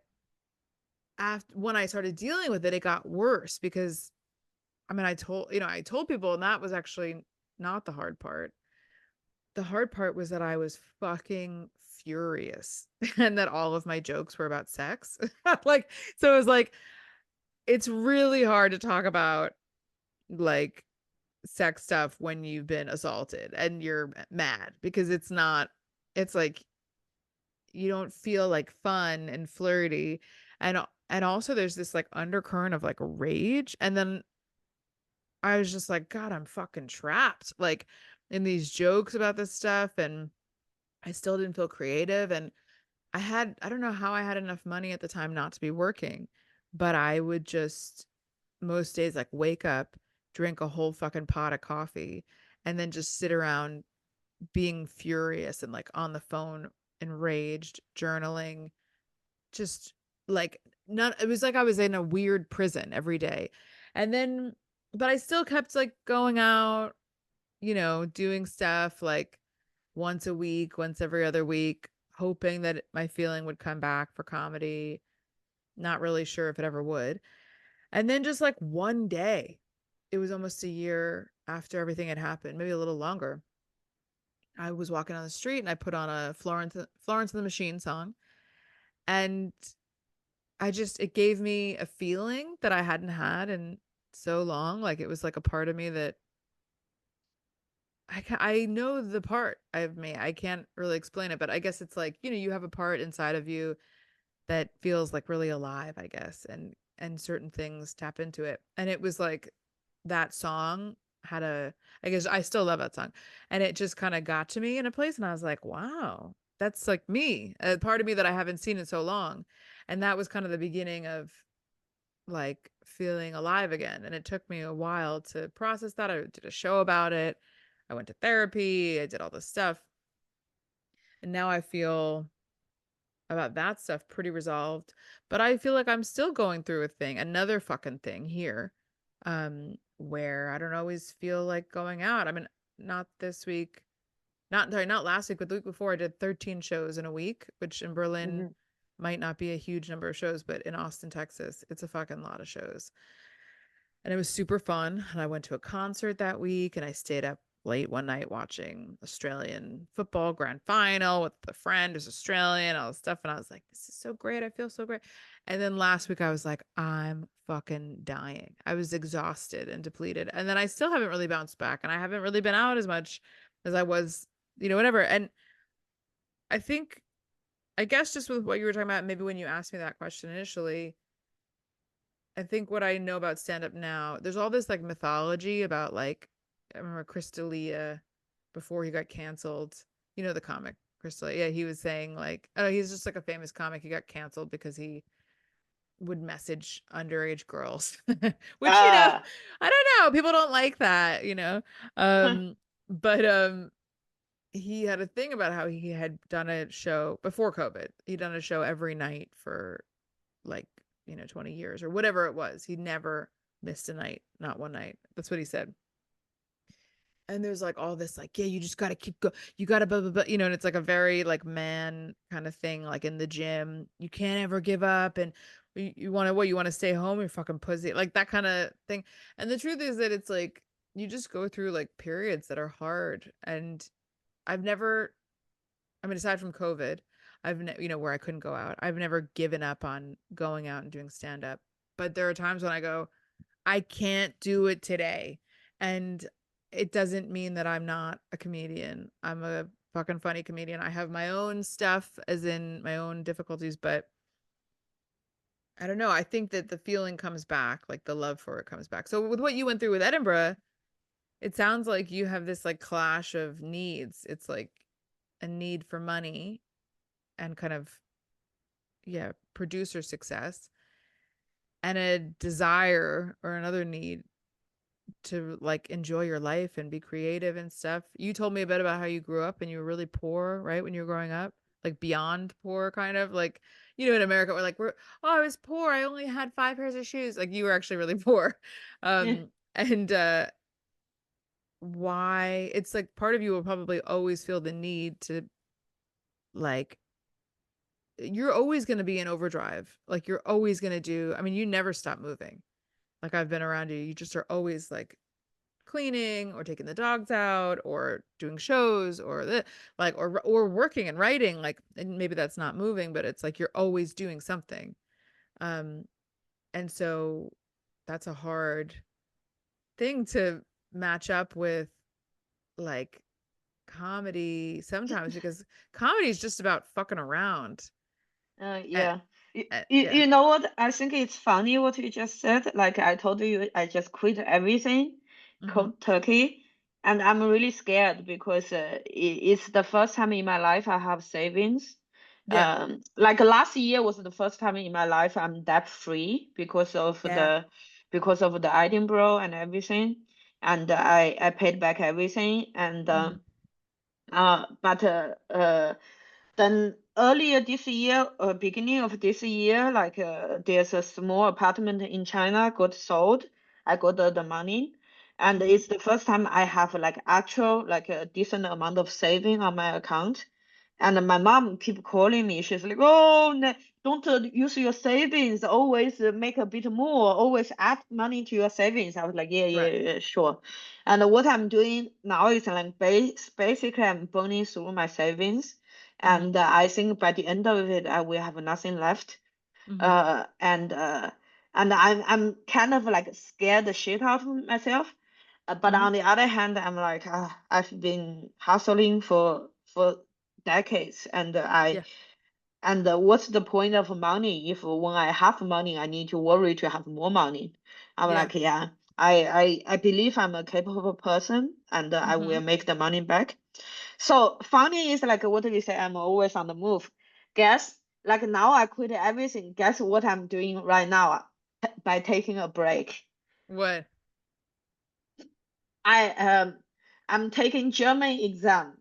after when I started dealing with it, it got worse because I mean, I told people, and that was actually not the hard part. The hard part was that I was fucking furious and that all of my jokes were about sex. Like, so it was like, it's really hard to talk about like sex stuff when you've been assaulted and you're mad because it's like you don't feel like fun and flirty and also there's this like undercurrent of like rage and then I was just like god I'm fucking trapped like in these jokes about this stuff and I still didn't feel creative and I don't know how I had enough money at the time not to be working but I would just most days like wake up, drink a whole fucking pot of coffee, and then just sit around being furious and like on the phone enraged, journaling, just like none it was like I was in a weird prison every day. And then but I still kept like going out, doing stuff like once a week, once every other week, hoping that my feeling would come back for comedy. Not really sure if it ever would. And then just like one day, it was almost a year after everything had happened, maybe a little longer. I was walking on the street and I put on a Florence and the Machine song, and it gave me a feeling that I hadn't had in so long. Like it was like a part of me that I know the part of me. I can't really explain it, but I guess it's like, you have a part inside of you that feels like really alive, I guess, and certain things tap into it. And it was like that song had a I guess I still love that song. And it just kind of got to me in a place, and I was like, wow, that's like me, a part of me that I haven't seen in so long. And that was kind of the beginning of like feeling alive again. And it took me a while to process that. I did a show about it. I went to therapy. I did all this stuff. And now I feel about that stuff pretty resolved. But I feel like I'm still going through another fucking thing here, where I don't always feel like going out. I mean, not this week, not last week, but the week before I did 13 shows in a week, which in Berlin Mhm. might not be a huge number of shows, but in Austin, Texas, it's a fucking lot of shows. And it was super fun. And I went to a concert that week, and I stayed up late one night watching Australian football grand final with a friend who's Australian, all this stuff. And I was like, this is so great. I feel so great. And then last week I was like, I'm fucking dying. I was exhausted and depleted. And then I still haven't really bounced back, and I haven't really been out as much as I was, whatever. And I think, I guess just with what you were talking about, maybe when you asked me that question initially, I think what I know about stand up now, there's all this like mythology about like, I remember Chris D'Elia before he got canceled. You know the comic Chris D'Elia. Yeah, he was saying like, oh, he's just like a famous comic. He got canceled because he would message underage girls, which Ah. I don't know. People don't like that. Um, but he had a thing about how he had done a show before COVID. He'd done a show every night for like 20 years or whatever it was. He never missed a night, not one night. That's what he said. And there's like all this like, yeah, you just got to keep go, you got to blah blah blah, and it's like a very like man kind of thing, like in the gym, you can't ever give up. And you want to, what, you want to stay home, you're fucking pussy, like that kind of thing. And the truth is that it's like you just go through like periods that are hard. And I've never, I mean, aside from COVID, where I couldn't go out, I've never given up on going out and doing stand up. But there are times when I go, I can't do it today. And it doesn't mean that I'm not a comedian. I'm a fucking funny comedian. I have my own stuff, as in my own difficulties, but I don't know. I think that the feeling comes back, like the love for it comes back. So with what you went through with Edinburgh, it sounds like you have this like clash of needs. It's like a need for money and kind of, yeah, producer success, and a desire or another need to like enjoy your life and be creative and stuff. You told me a bit about how you grew up and you were really poor, right? When you were growing up, like beyond poor, kind of like, in America, oh, I was poor. I only had 5 pairs of shoes. Like you were actually really poor. And why it's like part of you will probably always feel the need to like, you're always going to be in overdrive. Like you're always going to do, I mean, you never stop moving. Like I've been around you. You just are always like cleaning or taking the dogs out or doing shows or or working and writing, like, and maybe that's not moving, but it's like you're always doing something. um and so that's a hard thing to match up with like comedy sometimes, because comedy is just about fucking around. And, Yeah. yeah. You know what? I think it's funny what you just said. Like I told you, I just quit everything, Hmm. cold turkey, and I'm really scared because it's the first time in my life I have savings. Yeah. Like last year was the first time in my life I'm debt free Yeah. because of the Edinburgh and everything, and I paid back everything, and Hmm. but then earlier this year, beginning of this year, like there's a small apartment in China got sold. I got the money, and Mm-hmm. it's the first time I have like actual like a decent amount of saving on my account. And my mom keep calling me. She's like, "Oh, don't use your savings. Always make a bit more. Always add money to your savings." I was like, "Yeah, yeah, Right. yeah, sure." And what I'm doing now is like basically I'm burning through my savings, Mm-hmm. and I think by the end of it, I will have nothing left. Mm-hmm. Uh, and uh, and I'm kind of like scared the shit out of myself. But Mm-hmm. on the other hand, I'm like, I've been hustling for decades, and Yeah. what's the point of money if when I have money, I need to worry to have more money? I'm Yeah. like, yeah, I believe I'm a capable person, and I Mm-hmm. will make the money back. So funny is like what we say, I'm always on the move. Guess like now I quit everything. Guess what I'm doing right now by taking a break. What? I I'm taking German exam.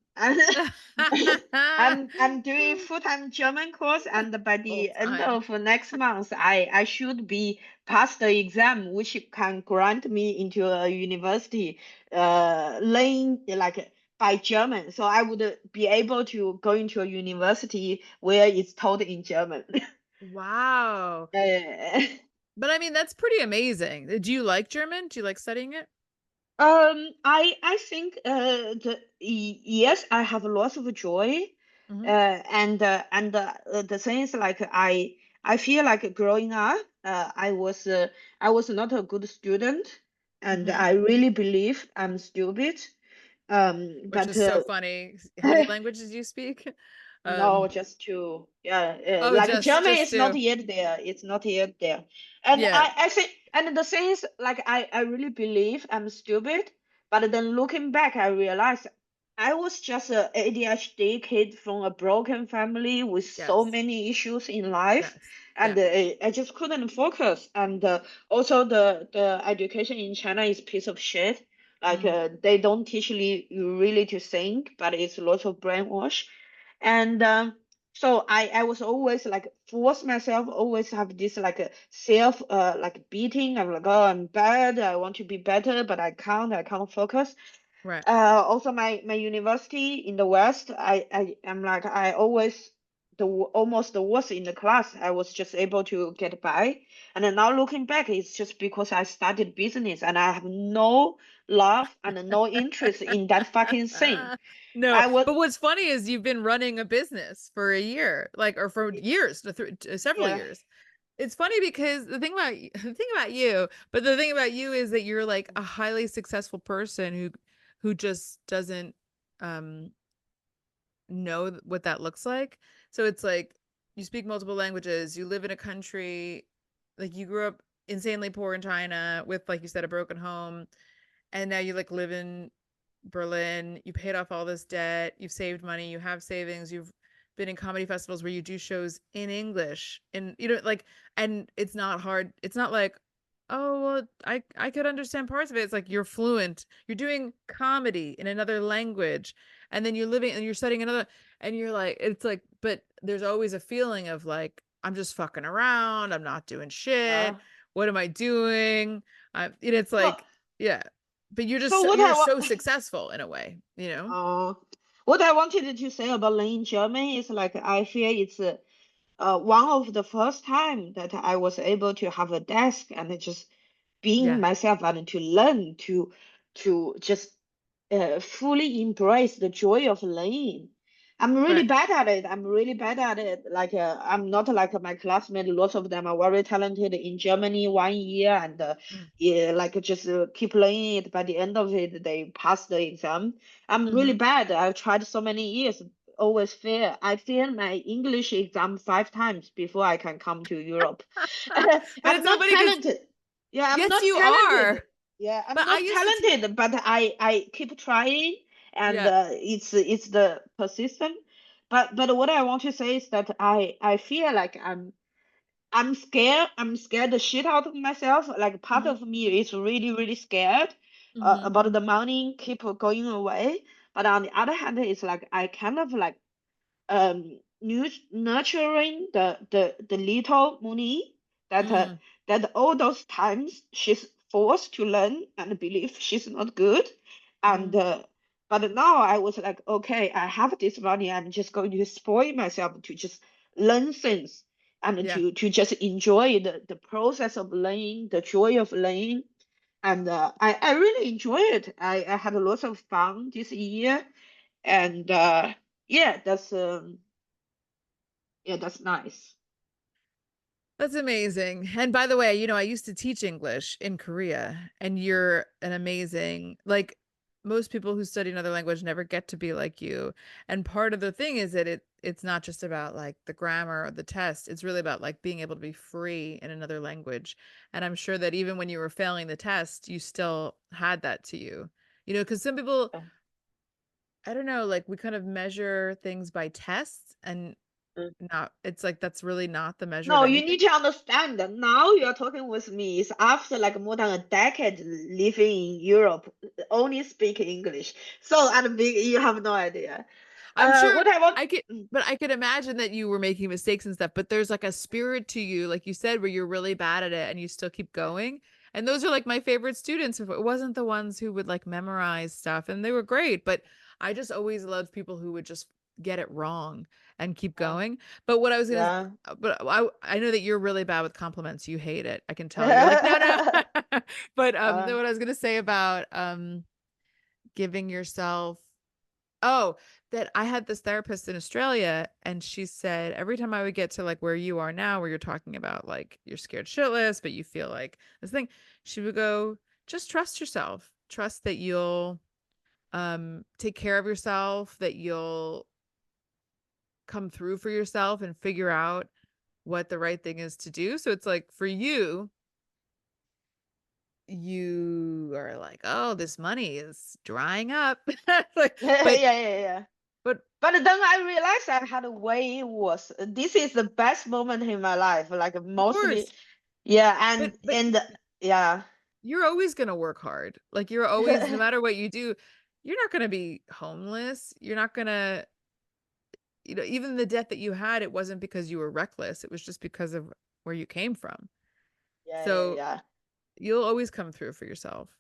And I'm doing full-time German course, and by Full the end time. of next month I should be pass the exam, which can grant me into a university learning like by German. So I would be able to go into a university where it's taught in German. Wow. Uh, But I mean, that's pretty amazing. Do you like German? Do you like studying it? I think yes, I have lots of joy, Mm-hmm. the thing is like I feel like growing up, I was not a good student, and Mm-hmm. I really believe I'm stupid. Which But is so funny. How many languages do you speak? No, Um, just two. Yeah, oh, like just German just is not two. yet there. It's not yet there. And Yeah. I think, and the thing is, like, I really believe I'm stupid. But then looking back, I realized I was just a ADHD kid from a broken family with so Yes. many issues in life, Yes. and Yeah. I just couldn't focus. And also the education in China is piece of shit. Like Mm, they don't teach you really to think, but it's lots of brainwash. And so I was always like force myself, always have this like a self like beating. I'm like, oh, I'm bad, I want to be better, but I can't focus. right. Also my university in the West, I am like I always almost the worst in the class. I was just able to get by. And then now looking back, it's just because I started business and I have no love and no interest in that fucking thing. No, I was but what's funny is you've been running a business for a year, like, or for years, several yeah. years. It's funny because the thing about you, but the thing about you is that you're like a highly successful person who just doesn't um know what that looks like. So it's like you speak multiple languages, you live in a country, like you grew up insanely poor in China with, like you said, a broken home, and now you like live in Berlin, you paid off all this debt, you've saved money, you have savings, you've been in comedy festivals where you do shows in English, and you know, like, and it's not hard. It's not like, oh, well, I could understand parts of it. It's like you're fluent. You're doing comedy in another language, and then you're living and you're studying another, and you're like, it's like, but there's always a feeling of like, I'm just fucking around. I'm not doing shit. Uh, What am I doing? It's so like, yeah, but so you're so successful in a way, you know? uh, what I wanted to say about learning German is like I feel it's one of the first time that I was able to have a desk and just being Yeah, myself and to learn to just fully embrace the joy of learning. I'm really right. bad at it. I'm really bad at it. Like I'm not like my classmates. Lots of them are very talented in Germany 1 year and Mm. yeah, like just keep learning it. By the end of it, they pass the exam. I'm really Hmm. bad. I've tried so many years, always fail. I failed my English exam 5 times before I can come to Europe. But I'm it's so not funny because talented. Yeah, I'm yes, not you talented. are. Yeah, I'm But I not used to, talented, but I keep trying, and yeah. it's the persistent. But what I want to say is that I feel like I'm scared. I'm scared the shit out of myself. Like part Hmm. of me is really, really scared Hmm. about the money keep going away. But on the other hand, it's like I kind of like nurturing the little Moni that Mm, that all those times she's forced to learn and believe she's not good, and mm, but now I was like, okay, I have this money, I'm just going to spoil myself to just learn things and yeah. to just enjoy the process of learning, the joy of learning, and I really enjoy it. I had lots of fun this year, and yeah, that's nice. That's amazing. And by the way, I used to teach English in Korea, and you're an amazing, like most people who study another language never get to be like you. And part of the thing is that it's not just about like the grammar or the test. It's really about like being able to be free in another language. And I'm sure that even when you were failing the test, you still had that to you. Because some people, Yeah. I don't know, like we kind of measure things by tests and Mm. not, it's like that's really not the measure of No, you need anything. to understand that now you are talking with me is after like more than a decade living in Europe, only speak English. So at the beginning, you have no idea. I'm sure What I want. I could, Mm, but I could imagine that you were making mistakes and stuff, but there's like a spirit to you, like you said, where you're really bad at it and you still keep going. And those are like my favorite students. If it wasn't the ones who would like memorize stuff, and they were great, but I just always loved people who would just get it wrong and keep yeah, going. But what I was gonna, yeah. but I know that you're really bad with compliments. You hate it. I can tell. You're like, no, no. But uh, what I was gonna say about giving yourself. Oh, that I had this therapist in Australia, and she said every time I would get to like where you are now, where you're talking about like you're scared shitless, but you feel like this thing, she would go, just trust yourself. Trust that you'll take care of yourself, that you'll come through for yourself and figure out what the right thing is to do. So it's like for you, you are like, oh, this money is drying up. Like, yeah, but yeah, yeah. but But then I realized I had a way worse. This is the best moment in my life. Like of mostly, course. yeah, But yeah. you're always going to work hard. Like you're always, no matter what you do, you're not going to be homeless. You're not going to, even the debt that you had, it wasn't because you were reckless. It was just because of where you came from. Yeah, yeah, So yeah. you'll always come through for yourself.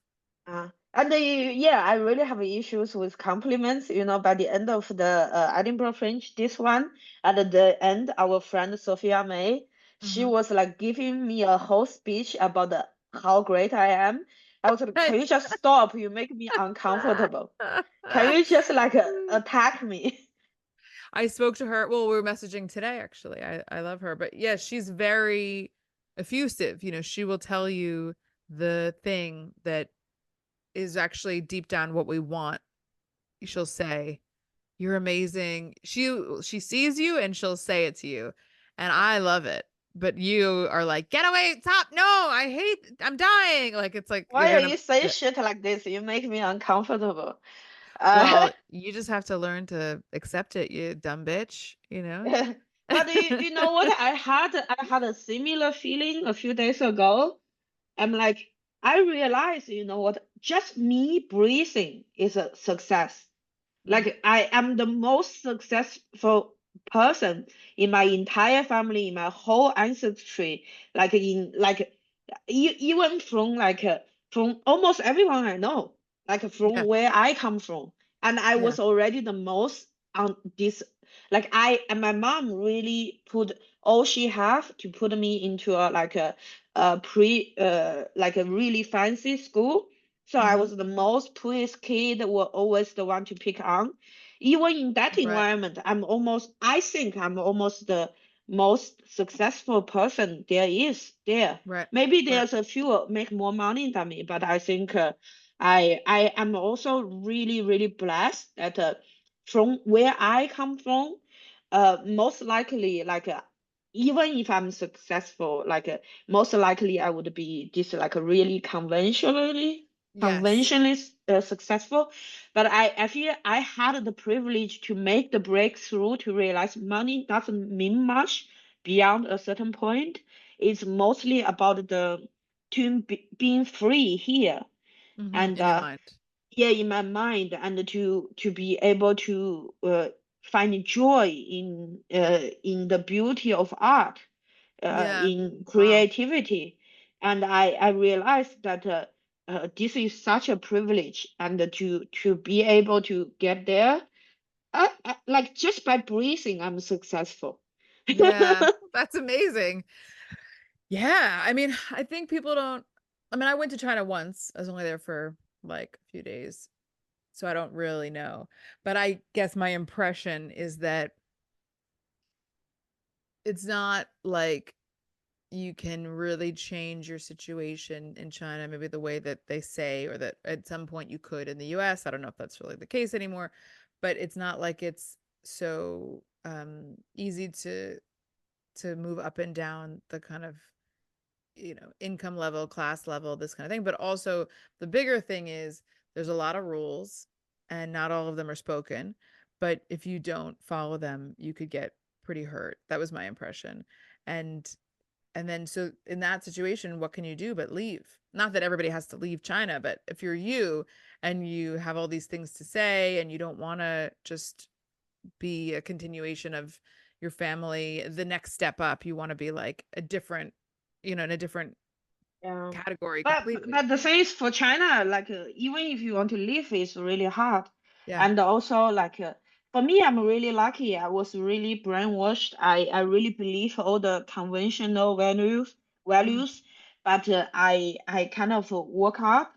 And yeah, I really have issues with compliments. By the end of the Edinburgh Fringe, this one, at the end, our friend Sophia May, she Hmm. was like giving me a whole speech about how great I am. I was like, can you just stop? You make me uncomfortable. Can you just like attack me? I spoke to her. Well, we were messaging today, actually. I love her. But yeah, she's very effusive. She will tell you the thing that is actually deep down what we want. She'll say, "You're amazing." She sees you and she'll say it to you. And I love it. But you are like, "Get away, stop. No, I'm dying." Like it's like you're Why are gonna you say shit like this? You make me uncomfortable. well, you just have to learn to accept it, you dumb bitch. But you know what? I had a similar feeling a few days ago. I'm like, I realize, you know what? Just me breathing is a success. Mhm. Like I am the most successful person in my entire family, in my whole ancestry. Even from almost everyone I know, like from Yeah. where I come from, and I Yeah. was already the most on this. Like I and my mom really put all she have to put me into a pre like a really fancy school. So I Hmm. was the most poorest kid, were always the one to pick on. Even in that Right. environment, I think I'm almost the most successful person there is there. Right. Maybe Right. there's a few make more money than me, but I think I am also really, really blessed that from where I come from, most likely even if I'm successful, most likely I would be just like a really Yes. conventionally successful. But I feel I had the privilege to make the breakthrough to realize money doesn't mean much beyond a certain point. It's mostly about being free here. Hmm. And In your mind. yeah, in my mind, and to be able to find joy in the beauty of art, Yeah. in Wow. creativity. And I realized that this is such a privilege, and to be able to get there, like just by breathing, I'm successful. Yeah. That's amazing. Yeah. I mean, I think people don't, I mean, I went to China once. I was only there for like a few days, so I don't really know. But I guess my impression is that it's not like you can really change your situation in China, maybe the way that they say, or that at some point you could in the US. I don't know if that's really the case anymore, but it's not like it's so easy to move up and down the kind of, income level, class level, this kind of thing. But also the bigger thing is there's a lot of rules and not all of them are spoken. But if you don't follow them, you could get pretty hurt. That was my impression. And and then so in that situation, what can you do but leave? Not that everybody has to leave China, but if you're you and you have all these things to say and you don't want to just be a continuation of your family, the next step up, you want to be like a different, in a different Yeah. category completely. But the thing is for China, like even if you want to live, it's really hard. Yeah. And also like for me, I'm really lucky. I was really brainwashed. I really believe all the conventional Mm, values, but I kind of woke up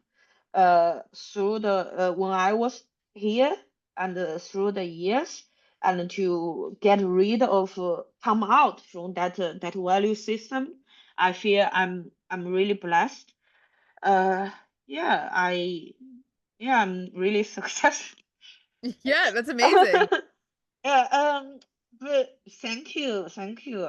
through the when I was here and through the years, and to get rid of come out from that value system. I feel I'm really blessed. Uh, yeah, I'm really successful. yeah, that's amazing. Yeah, but thank you, thank you.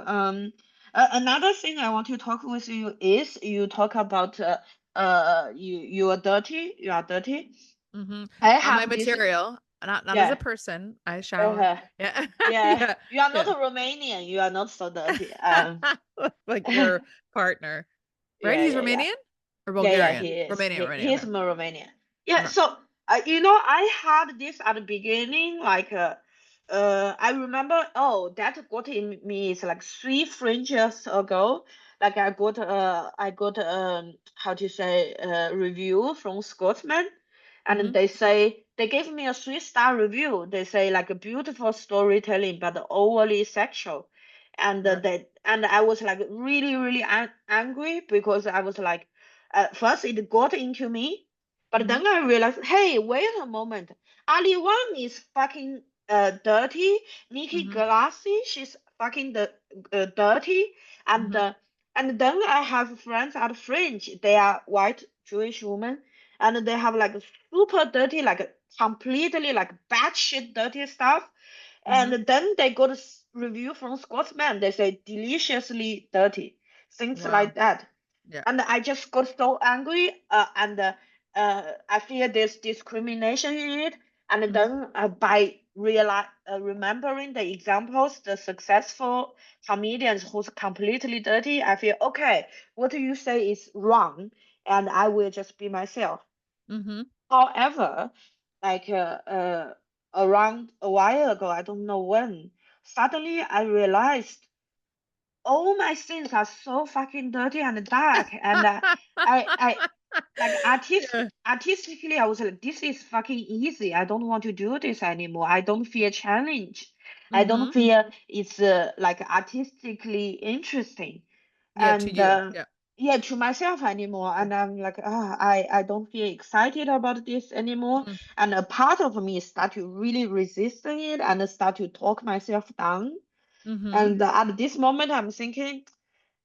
Another thing I want to talk with you is you talk about you are dirty. Hmm. I On my have this, material, not as a yeah, person. I shower. uh, Yeah. yeah. Yeah. You are not Yeah. a Romanian. You are not so dirty. Like Yeah, your partner, right? yeah, He's yeah. Romanian or Yeah, Bulgarian? he is. Romanian, Romanian. He's Okay. from Romania. Yeah, Okay. so I had this at the beginning, like I remember. Oh, that got in me is like three fringes ago. Like I got how to say review from Scotsman, and Hmm. they say they gave me a 3-star review. They say like a beautiful storytelling, but overly sexual, and Okay. and I was like really really angry because I was like at first it got into me, but Hmm. then I realized, hey, wait a moment. Ali Wang is fucking dirty. Nikki Hmm. Galassi, she's fucking dirty. And Hmm. uh, and then I have friends at Fringe. They are white Jewish women, and they have like super dirty, like completely like bad shit dirty stuff. Hmm. And then they got a review from Scotsman. They say deliciously dirty, things Wow. like that. Yeah. And I just got so angry, and I feel there's discrimination in it. And Hmm. then remembering the examples, the successful comedians who's completely dirty, I feel okay. What you say is wrong, and I will just be myself. Hmm. However, like around a while ago, I don't know when, suddenly I realized all my scenes are so fucking dirty and dark, and I like Yeah. artistically I was like, this is fucking easy. I don't want to do this anymore. I don't feel challenged. I don't Hmm. feel it's like artistically interesting, Yeah. To and you. Yeah. yeah, to myself anymore. Yeah. And I'm like, I don't feel excited about this anymore. Mm-hmm. And a part of me start to really resisting it and start to talk myself down. Mm-hmm. And at this moment, I'm thinking,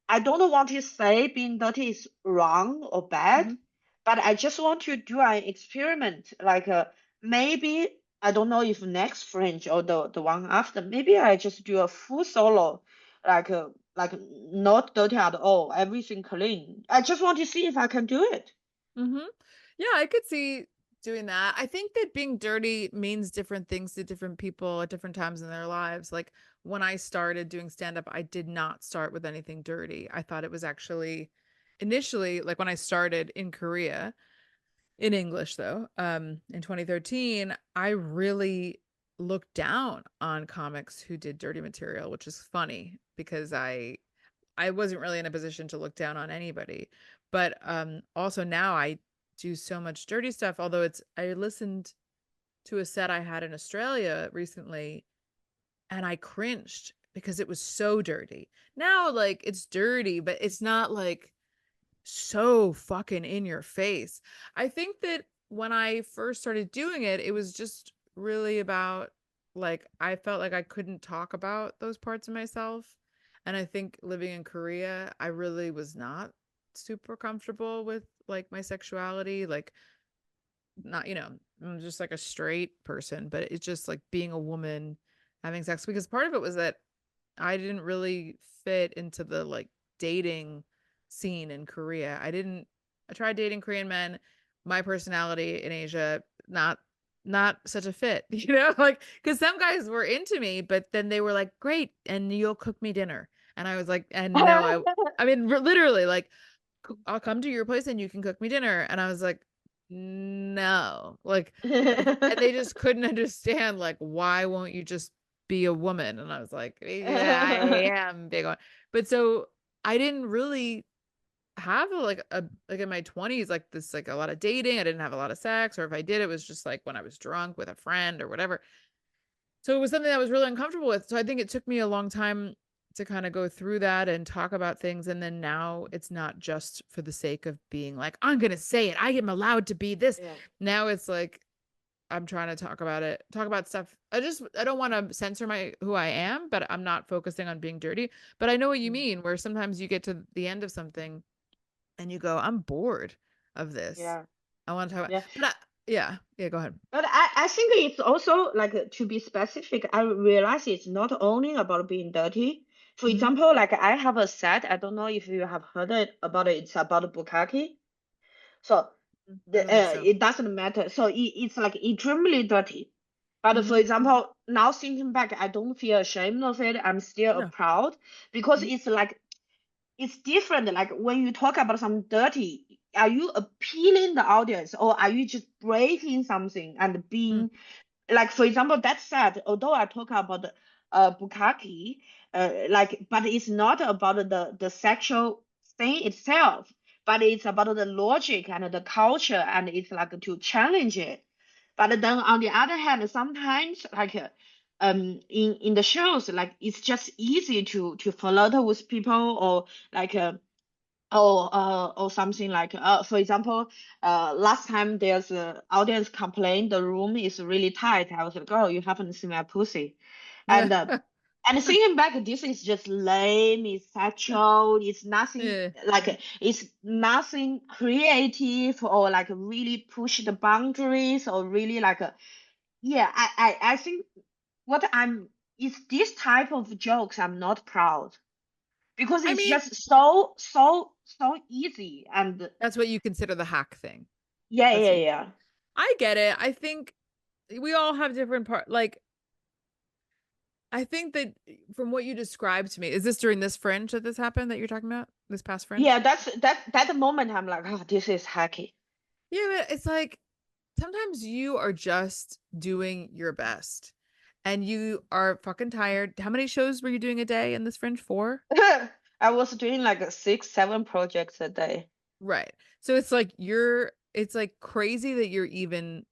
I don't want to say being dirty is wrong or bad, Hmm. but I just want to do an experiment. Like maybe I don't know if next Fringe or the one after, maybe I just do a full solo, like not dirty at all, everything clean. I just want to see if I can do it. Hmm. Yeah, I could see doing that. I think that being dirty means different things to different people at different times in their lives. Like when I started doing stand up, I did not start with anything dirty. I thought it was actually initially, like when I started in Korea, in English though, in 2013, I really looked down on comics who did dirty material, which is funny because I wasn't really in a position to look down on anybody. But also now I do so much dirty stuff, although I listened to a set I had in Australia recently and I cringed because it was so dirty. Now like it's dirty, but it's not like so fucking in your face. I think that when I first started doing it, it was just really about like I felt like I couldn't talk about those parts of myself. And I think living in Korea, I really was not super comfortable with like my sexuality, like not, I'm just like a straight person, but it's just like being a woman having sex because part of it was that I didn't really fit into the like dating scene in Korea. I tried dating Korean men. My personality in Asia, not such a fit, like because some guys were into me, but then they were like, great, and you'll cook me dinner. And I was like, and no, I mean, literally, like, I'll come to your place and you can cook me dinner. And I was like, no, like, and they just couldn't understand, like, why won't you just be a woman? And I was like, yeah, I am big on. But so I didn't really have like in my 20s, like this, like a lot of dating. I didn't have a lot of sex, or if I did, it was just like when I was drunk with a friend or whatever. So it was something I was really uncomfortable with. So I think it took me a long time to kind of go through that and talk about things. And then now it's not just for the sake of being like, I'm going to say it. I am allowed to be this. Yeah, Now it's like, I'm trying to talk about it, talk about stuff. I don't want to censor who I am, but I'm not focusing on being dirty. But I know what you mm, mean, where sometimes you get to the end of something and you go, I'm bored of this. yeah, I want to talk about, yeah. yeah, yeah, go ahead. But I think it's also like to be specific, I realize it's not only about being dirty. For Hmm. example, like I have a set, I don't know if you have heard about it, it's about bukkake. So I don't think so. it doesn't matter. So it's like extremely dirty. But for Hmm. example, now thinking back, I don't feel ashamed of it. I'm still No. proud because Mhm. it's like it's different. Like when you talk about something dirty, are you appealing the audience or are you just breaking something and Mm. being like, for example, that said, although I talk about bukkake, like, but it's not about the sexual thing itself, but it's about the logic and the culture, and it's like to challenge it. But then on the other hand, sometimes like in the shows, like it's just easy to flirt with people or like or something like for example last time there's a audience complaint the room is really tight. I was like, oh, you haven't seen my pussy. Yeah. And thinking back, this is just lame, it's sexual, it's nothing Yeah. like it's nothing creative or like really push the boundaries or really like yeah, I think what I'm is this type of jokes I'm not proud because I it's mean, just so easy and that's what you consider the hack thing. yeah, That's yeah, what yeah. I get it. I think we all have different part. Like, I think that from what you described to me, is this during this fringe that this happened that you're talking about? This past Yeah, fringe? that moment I'm like, oh, this is hacky. Yeah, but it's like sometimes you are just doing your best and you are fucking tired. How many shows were you doing a day in this fringe? Four? I was doing like 6, 7 projects a day. Right. So it's like crazy that you're even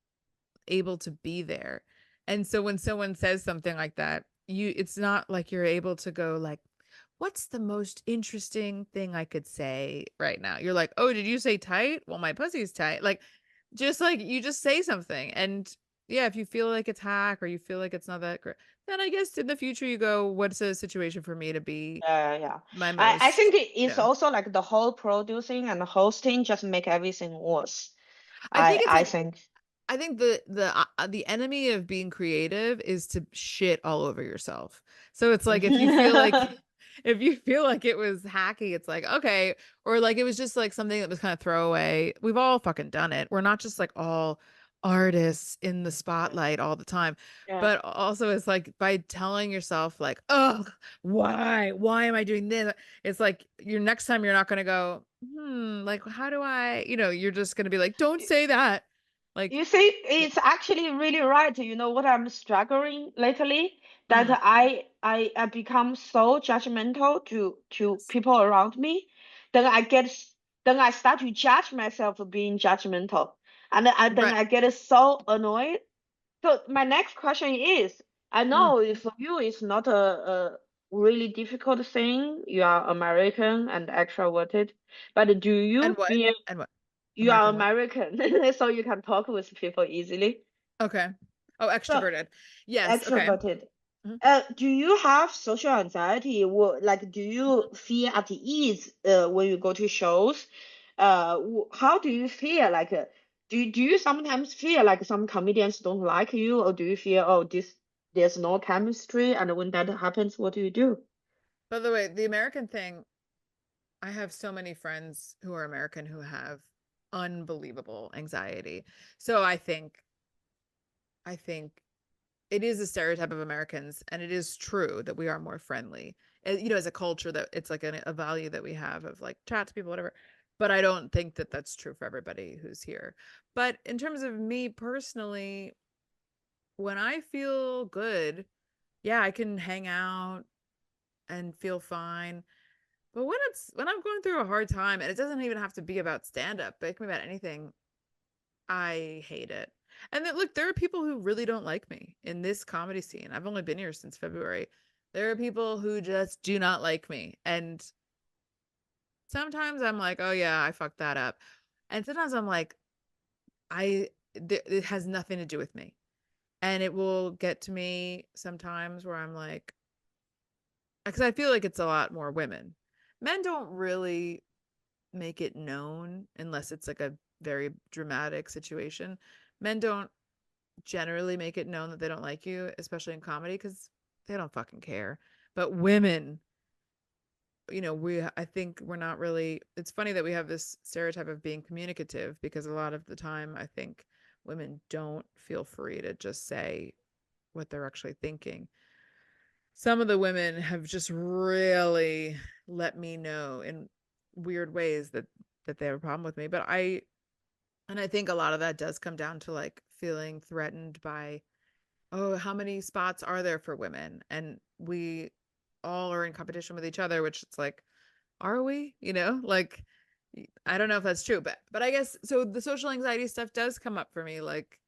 able to be there. And so when someone says something like that, it's not like you're able to go like, what's the most interesting thing I could say right now? You're like, oh, did you say tight? Well, my pussy's tight. Like you just say something. And yeah, if you feel like it's hack or you feel like it's not that great, then I guess in the future you go, what's a situation for me to be Yeah. my I most, think it's yeah. also like the whole producing and hosting just make everything worse. I think it's I like think. I think the enemy of being creative is to shit all over yourself. So it's like if you feel like it was hacky, it's like okay, or like it was just like something that was kind of throwaway. We've all fucking done it. We're not just like all artists in the Yeah. spotlight all the time. Yeah. But also it's like by telling yourself like, "Oh, why am I doing this?" It's like your next time you're not going to go, like how do I, you're just going to be like, "Don't say that." Like, You see, it's actually really right. You know what I'm struggling lately? That mm, I become so judgmental to people around me. Then I get then I start to judge myself for being judgmental, and then right. I get so annoyed. So my next question is, I Mm. know for you it's not a really difficult thing. You are American and extroverted, but do you And what? feel And what? you are American what? American, so you can talk with people easily? Okay. Oh, So extroverted. Yes. Okay. extroverted. Mhm. Do you have social anxiety? Like, do you feel at ease when you go to shows? How do you feel? Like, do you sometimes feel like some comedians don't like you, or do you feel, oh, there's no chemistry, and when that happens, what do you do? By the way, the American thing, I have so many friends who are American who have unbelievable anxiety. So I think it is a stereotype of Americans, and it is true that we are more friendly. As a culture, that it's like a value that we have of like chat to people, whatever. But I don't think that that's true for everybody who's here. But in terms of me personally, when I feel good, yeah, I can hang out and feel fine. But when I'm going through a hard time, and it doesn't even have to be about stand up, but it can be about anything, I hate it. And then look, there are people who really don't like me in this comedy scene. I've only been here since February. There are people who just do not like me. And sometimes I'm like, oh yeah, I fucked that up. And sometimes I'm like, it has nothing to do with me. And it will get to me sometimes where I'm like, because I feel like it's a lot more women. Men don't really make it known unless it's like a very dramatic situation. Men don't generally make it known that they don't like you, especially in comedy, because they don't fucking care. But women, I think we're not really. It's funny that we have this stereotype of being communicative because a lot of the time I think women don't feel free to just say what they're actually thinking. Some of the women have just really let me know in weird ways that they have a problem with me. And I think a lot of that does come down to like feeling threatened by, oh, how many spots are there for women? And we all are in competition with each other, which it's like, are we? Like I don't know if that's true, but I guess so the social anxiety stuff does come up for me. Like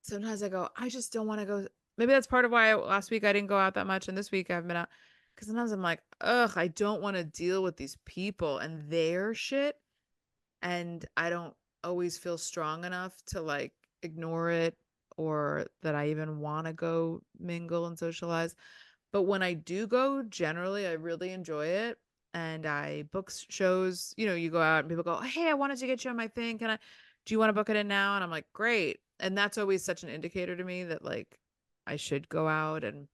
sometimes I go, I just don't want to go. Maybe that's part of why last week I didn't go out that much, and this week I haven't been out. Because sometimes I'm like, ugh, I don't want to deal with these people and their shit, and I don't always feel strong enough to like ignore it or that I even want to go mingle and socialize. But when I do go, generally I really enjoy it. And I book shows, you go out and people go, hey, I wanted to get you on my thing. Do you want to book it in now? And I'm like, great. And that's always such an indicator to me that like I should go out and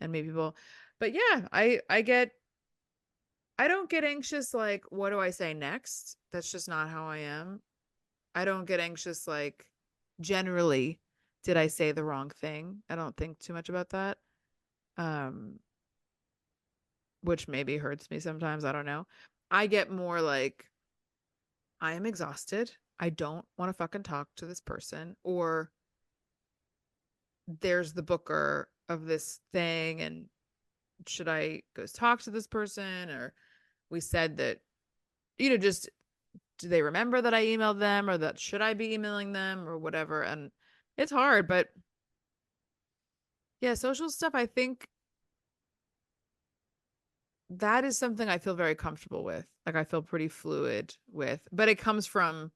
meet people. But yeah, I don't get anxious like what do I say next? That's just not how I am. I don't get anxious like generally did I say the wrong thing? I don't think too much about that. Um which maybe hurts me sometimes, I don't know. I get more like I am exhausted. I don't want to fucking talk to this person, or there's the booker of this thing and should I go talk to this person, or we said that just do they remember that I emailed them, or that should I be emailing them or whatever. And it's hard, but yeah, social stuff, I think that is something I feel very comfortable with. Like I feel pretty fluid with, but it comes from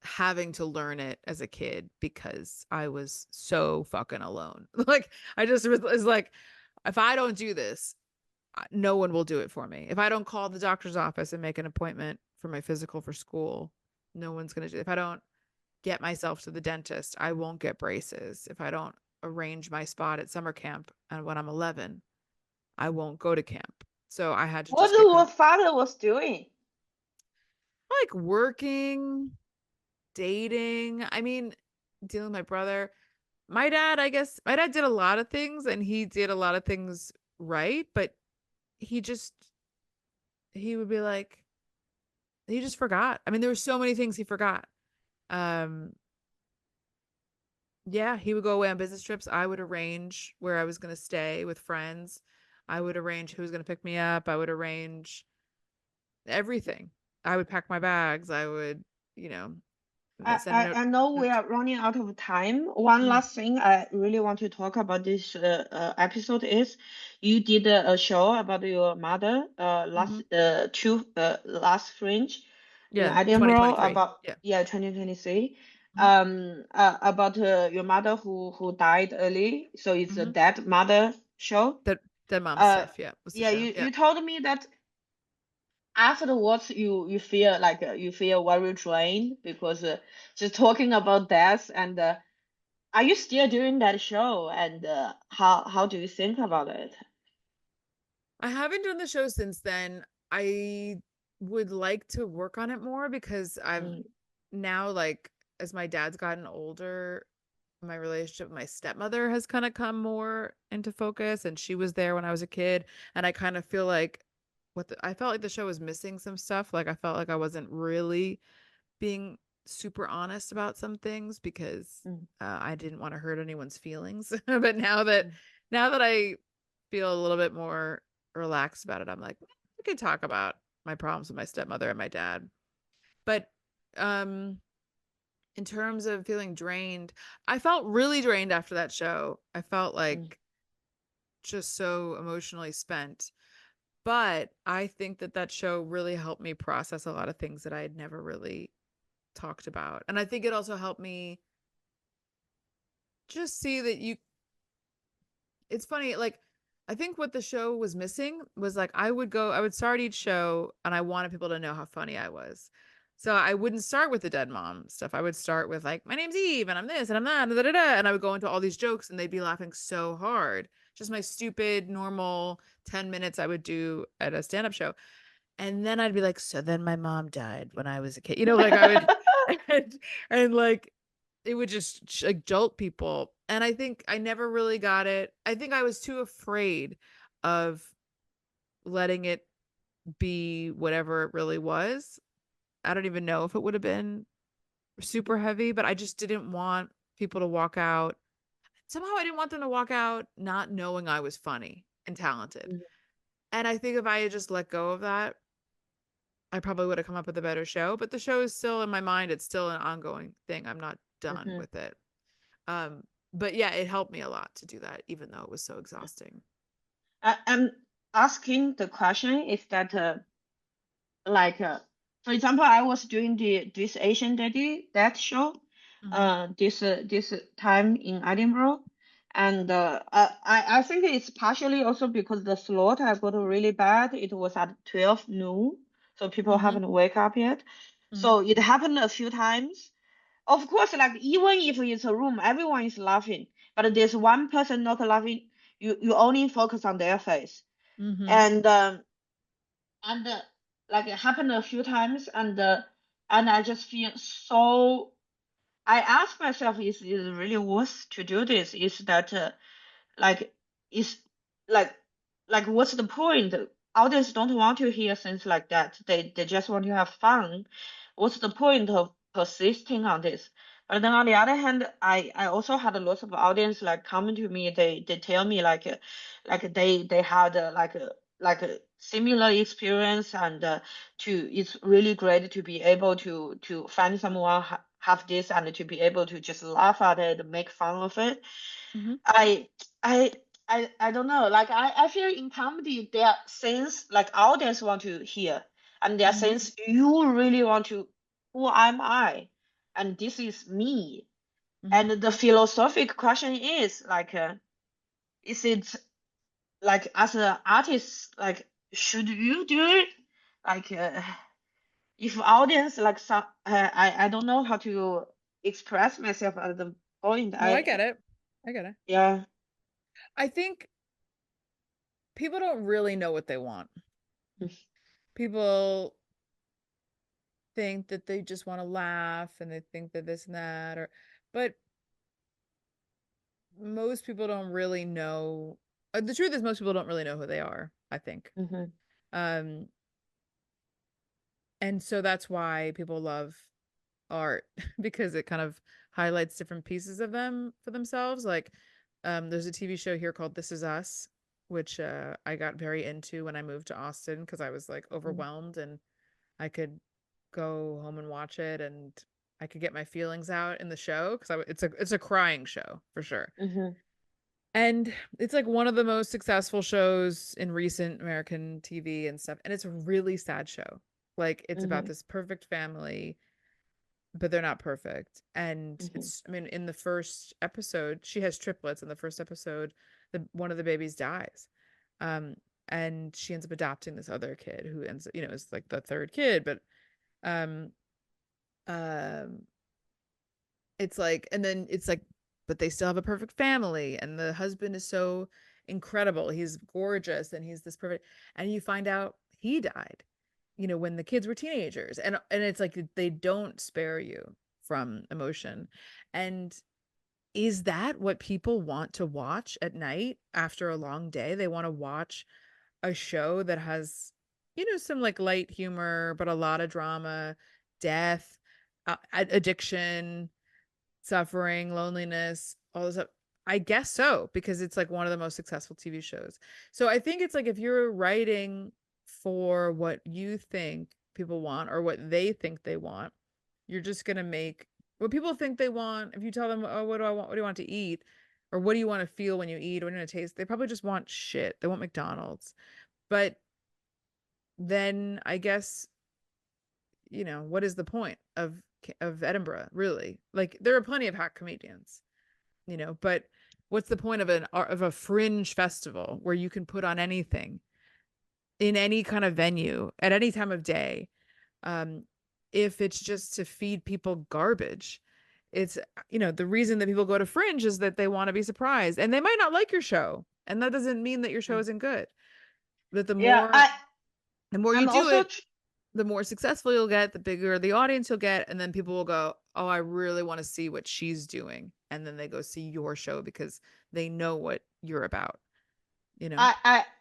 having to learn it as a kid because I was so fucking alone. Like I just was like, if I don't do this, no one will do it for me. If I don't call the doctor's office and make an appointment for my physical for school, no one's going to do it. If I don't get myself to the dentist, I won't get braces. If I don't arrange my spot at summer camp and when I'm 11, I won't go to camp. So I had to What just get your father was doing? like working, dating. I mean, dealing with my brother. My dad, I guess, my dad did a lot of things and he did a lot of things right, but he just, he would be like, he just forgot. I mean, there were so many things he forgot. Um, yeah, he would go away on business trips. I would arrange where I was going to stay with friends. I would arrange who was going to pick me up. I would arrange everything. I would pack my bags. I would, you know, send a I know we note. are running out of time. One Mm, last thing I really want to talk about this episode is you did a show about your mother hmm last Fringe in Yeah, Edinburgh 2023. about Yeah. 2023 hmm about your mother who died early. So it's a hmm dead mother show. That Dead Mom Uh Stuff. Yeah, was the yeah, show. you Yeah. you told me that afterwards you feel like you feel very drained because just talking about death and are you still doing that show and how do you think about it? I haven't done the show since then. I would like to work on it more because I've Mm, now, like, as my dad's gotten older, my relationship with my stepmother has kind of come more into focus, and she was there when I was a kid. And I kind of feel like I felt like the show was missing some stuff. Like, I felt like I wasn't really being super honest about some things because mm, I didn't want to hurt anyone's feelings. But mm, now that I feel a little bit more relaxed about it, I'm like, I could talk about my problems with my stepmother and my dad. But um in terms of feeling drained, I felt really drained after that show. I felt mm, like just so emotionally spent. But I think that that show really helped me process a lot of things that I had never really talked about. And I think it also helped me just see that it's funny, like, I think what the show was missing was, like, I would start each show and I wanted people to know how funny I was. So I wouldn't start with the dead mom stuff. I would start with, like, my name's Eve and I'm this and I'm that, da, da, da, and I would go into all these jokes and they'd be laughing so hard. Just my stupid normal 10 minutes I would do at a stand-up show. And then I'd be like, so then my mom died when I was a kid. Like, I would and like it would just like jolt people. And I think I never really got it. I think I was too afraid of letting it be whatever it really was. I don't even know if it would have been super heavy, but I just didn't want people to walk out. Somehow I didn't want them to walk out not knowing I was funny and talented. And I think if I had just let go of that, I probably would have come up with a better show. But the show is still in my mind. It's still an ongoing thing. I'm not done mhm. with it. Um, but yeah, it helped me a lot to do that, even though it was so exhausting. I'm asking the question is that like for example I was doing this Asian Daddy that show Mm-hmm. this time in Edinburgh and I think it's partially also because the slot I got really bad. It was at 12 noon, so people Mm-hmm. haven't wake up yet, Mm-hmm. so it happened a few times. Of course, like even if it's a room everyone is laughing, but there's one person not laughing, you only focus on their face. Mm-hmm. And and like it happened a few times and I just feel so. I ask myself, is it really worth to do this? Is that like is like what's the point? Audience don't want to hear things like that. They just want to have fun. What's the point of persisting on this? But then on the other hand, I also had a lot of audience like coming to me. They tell me like they had like a similar experience and to it's really great to be able to find someone have this and to be able to just laugh at it, make fun of it. Mm-hmm. I I I don't know. Like I feel in comedy there are things like audience want to hear, and there are Mm-hmm. things you really want to. Who am I? And this is me. Mm-hmm. And the philosophic question is like, is it like as an artist, like should you do it? Like if audience like some, I don't know how to express myself at the point. No, I get it. I get it. Yeah. I think people don't really know what they want. People think that they just want to laugh and they think that this and that, but most people don't really know. The truth is, most people don't really know who they are, I think. Mhm. Um, and so that's why people love art because it kind of highlights different pieces of them for themselves. Like, there's a TV show here called This Is Us, which I got very into when I moved to Austin because I was like Mm-hmm. overwhelmed, and I could go home and watch it, and I could get my feelings out in the show because it's a crying show for sure. Mm-hmm. And it's like one of the most successful shows in recent American TV and stuff. And it's a really sad show. Like it's about Mm-hmm. this perfect family, but they're not perfect. And Mm-hmm. it's, I mean, in the first episode, she has triplets. In the first episode, one of the babies dies. Um, and she ends up adopting this other kid who ends, is like the third kid, but um um it's like, and then it's like, but they still have a perfect family, and the husband is so incredible, he's gorgeous, and he's this perfect, and you find out he died, when the kids were teenagers, and it's like they don't spare you from emotion. And is that what people want to watch at night after a long day? They want to watch a show that has, some like light humor, but a lot of drama, death, addiction, suffering, loneliness, all this stuff. I guess so, because it's like one of the most successful TV shows. So I think it's like if you're writing for what you think people want or what they think they want, you're just going to make what people think they want. If you tell them, oh, what do I want? What do you want to eat? Or what do you want to feel when you eat? What do you want to taste? They probably just want shit. They want McDonald's. But then I guess, what is the point of Edinburgh, really? Like there are plenty of hack comedians, but what's the point of a fringe festival where you can put on anything in any kind of venue at any time of day, um if it's just to feed people garbage? It's, the reason that people go to fringe is that they want to be surprised, and they might not like your show, and that doesn't mean that your show isn't good. That the Yeah, more the more you I'm do also it, the more successful you'll get, the bigger the audience you'll get, and then people will go, "Oh, I really want to see what she's doing." And then they go see your show because they know what you're about, you know?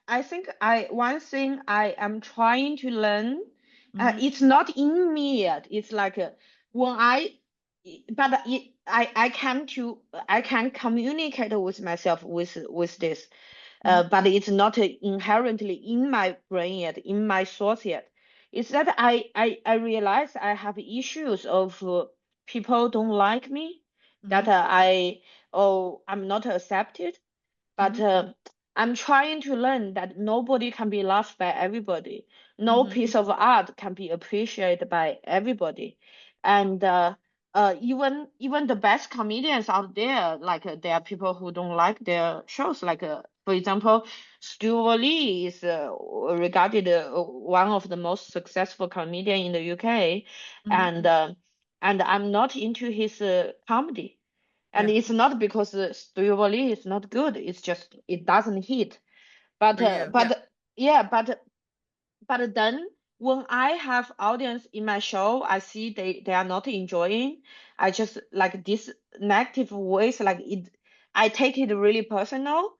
I think one thing I am trying to learn, Mhm. it's not in me yet. It's like when but I can communicate with myself with this, Mhm. but it's not inherently in my brain yet, in my thoughts yet. It's that I realize I have issues of people don't like me, that Mhm. I'm not accepted, but Mhm. I'm trying to learn that nobody can be loved by everybody. No Mhm. piece of art can be appreciated by everybody. And even the best comedians out there, like there are people who don't like their shows. Like for example, Stuart Lee is regarded one of the most successful comedian in the UK, Mhm. and I'm not into his comedy. And Yeah, it's not because Stuart Lee is not good. It's just it doesn't hit. But for you. Yeah. yeah, but then when I have audience in my show, I see they are not enjoying. I just like this negative ways, like it. I take it really personal.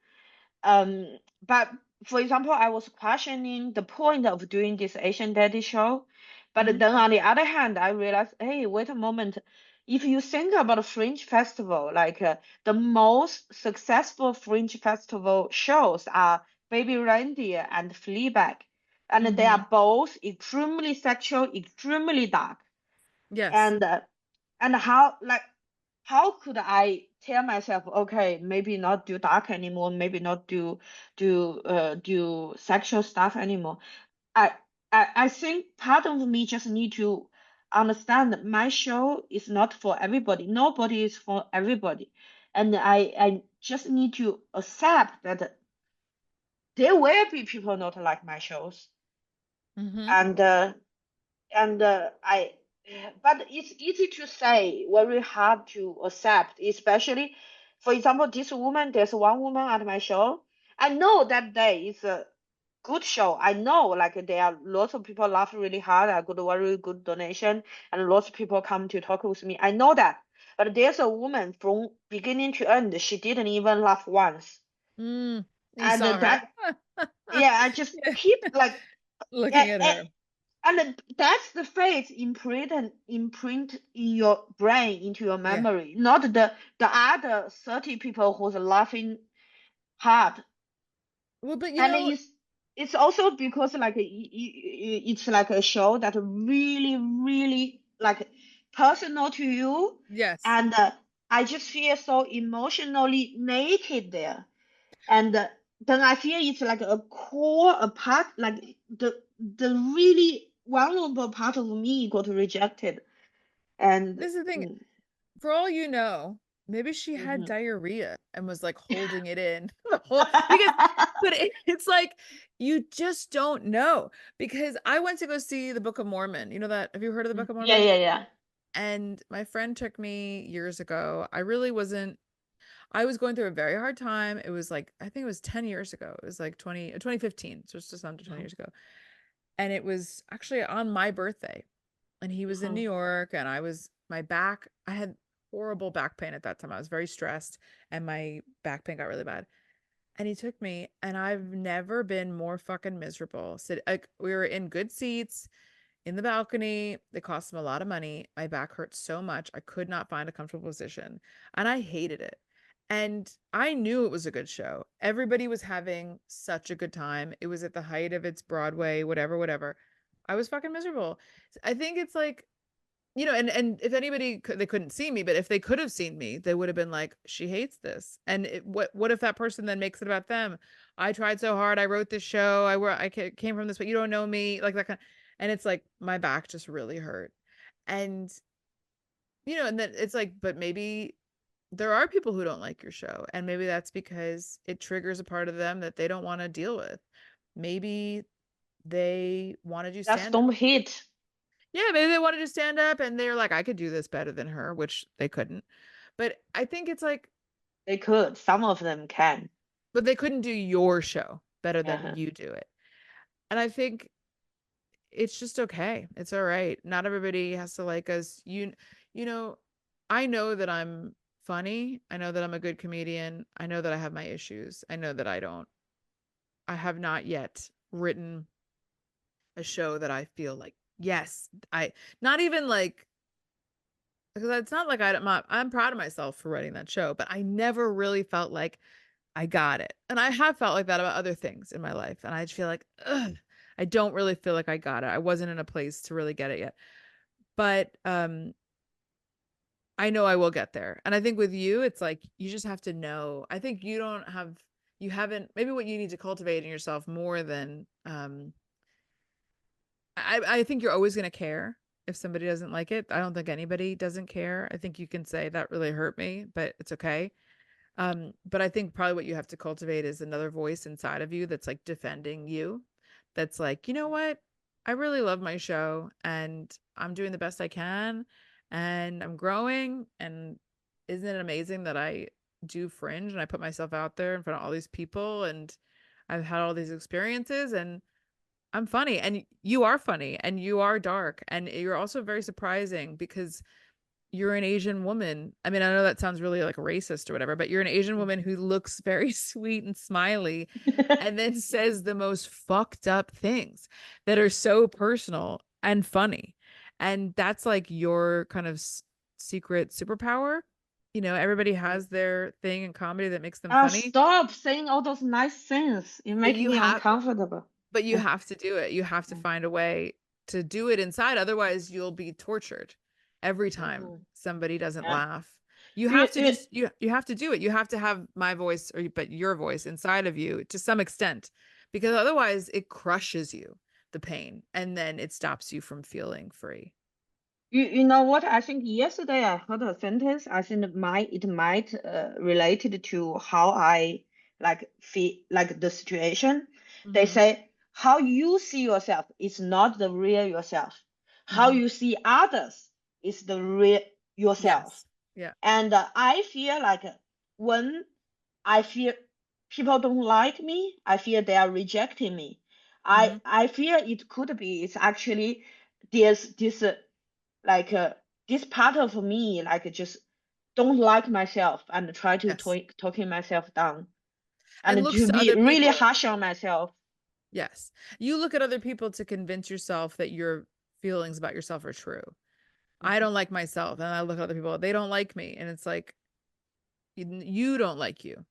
But for example, I was questioning the point of doing this Asian Daddy show. But Mhm. then on the other hand, I realized, hey, wait a moment. If you think about a Fringe Festival, like the most successful Fringe Festival shows are Baby Reindeer and Fleabag. And they Mhm. are both extremely sexual, extremely dark. Yes. And how could I tell myself, okay, maybe not do dark anymore, maybe not do sexual stuff anymore? I I think part of me just need to understand that my show is not for everybody. Nobody is for everybody. And I just need to accept that there will be people not like my shows. Mhm. And I but it's easy to say, very hard to accept, especially for example this woman, there's one woman at my show. I know that day is a good show. I know like there are lots of people laugh really hard. I got a very good donation and lots of people come to talk with me. I know that. But there's a woman from beginning to end, she didn't even laugh once. You And saw her. that, yeah, I just Yeah. keep like, Looking yeah, at her. And that's the face imprint in your brain, into your Yeah. memory, not the other 30 people who's laughing hard. Well, but And it's also because like it's like a show that really like personal to you, yes. and I just feel so emotionally naked there. And then I feel it's like a core, a part, like the really vulnerable part of me got rejected. And This is the thing. mm, For all you know, maybe she had mhm. diarrhea and was like holding it in the whole because but it's like you just don't know because I went to go see the Book of Mormon. You know that? Have you heard of the Book of Yeah, Mormon? yeah, yeah. And my friend took me years ago. I really wasn't I was going through a very hard time. It was like I think it was 10 years ago. It was like 2015. So it's just under 20 Mhm, years ago. And it was actually on my birthday. And he was in New mhm. York and my back, I had horrible back pain at that time. I was very stressed and my back pain got really bad. And he took me and I've never been more fucking miserable. So, like, we were in good seats in the balcony. It cost him a lot of money. My back hurt so much. I could not find a comfortable position and I hated it. And I knew it was a good show. Everybody was having such a good time. It was at the height of its Broadway, whatever, whatever. I was fucking miserable. I think it's like, and if anybody could, they couldn't see me, but if they could have seen me, they would have been like, she hates this. And what if that person then makes it about them? I tried so hard. I wrote this show. Came from this, but you don't know me, like that kind of, and it's like my back just really hurt. And and then it's like, but maybe there are people who don't like your show, and maybe that's because it triggers a part of them that they don't want to deal with. Maybe they wanted you Just stand up. don't hit. Yeah, maybe they wanted to stand up and they're like, I could do this better than her, which they couldn't. But I think it's like, They could. Some of them can. but they couldn't do your show better than Uh-huh. you do it. And I think it's just okay. It's all right. Not everybody has to like us. You know, I know that I'm funny. I know that I'm a good comedian. I know that I have my issues. I know that I have not yet written a show that I feel like, yes, not even like, because it's not like I'm proud of myself for writing that show, but I never really felt like I got it. And I have felt like that about other things in my life. And I just feel like, ugh, I don't really feel like I got it. I wasn't in a place to really get it yet. But I know I will get there. And I think with you, it's like you just have to know. I think you haven't, maybe what you need to cultivate in yourself more than I think you're always going to care if somebody doesn't like it. I don't think anybody doesn't care. I think you can say that really hurt me, but it's okay. But I think probably what you have to cultivate is another voice inside of you that's like defending you. That's like, you know what? I really love my show and I'm doing the best I can and I'm growing. And isn't it amazing that I do Fringe and I put myself out there in front of all these people and I've had all these experiences and I'm funny and you are funny and you are dark and you're also very surprising because you're an Asian woman. I mean, I know that sounds really like racist or whatever, but you're an Asian woman who looks very sweet and smiley and then says the most fucked up things that are so personal and funny. And that's like your kind of secret superpower. Everybody has their thing in comedy that makes them funny, Stop saying all those nice things. You but make you me have uncomfortable. but you have to do it. You have to find a way to do it inside. Otherwise, you'll be tortured every time Mhm. somebody doesn't Yeah. laugh. You You, have to you, just you have to do it. You have to have my voice but your voice inside of you to some extent because otherwise it crushes you, the pain, and then it stops you from feeling free. you know what? I think yesterday I heard a sentence. I think it might related to how I like feel like the situation. They Mm-hmm. say how you see yourself is not the real yourself. How Mm-hmm. you see others is the real yourself. Yes. Yeah. And I feel like when I feel people don't like me, I feel they are rejecting me. I Mm-hmm. I feel it could be it's actually there's this like this part of me like just don't like myself and try to Yes. talking myself down And and looks to to be other really people. harsh on myself. Yes. You look at other people to convince yourself that your feelings about yourself are true. I Mhm. don't like myself, and I look at other people, they don't like me, and it's like you don't like you.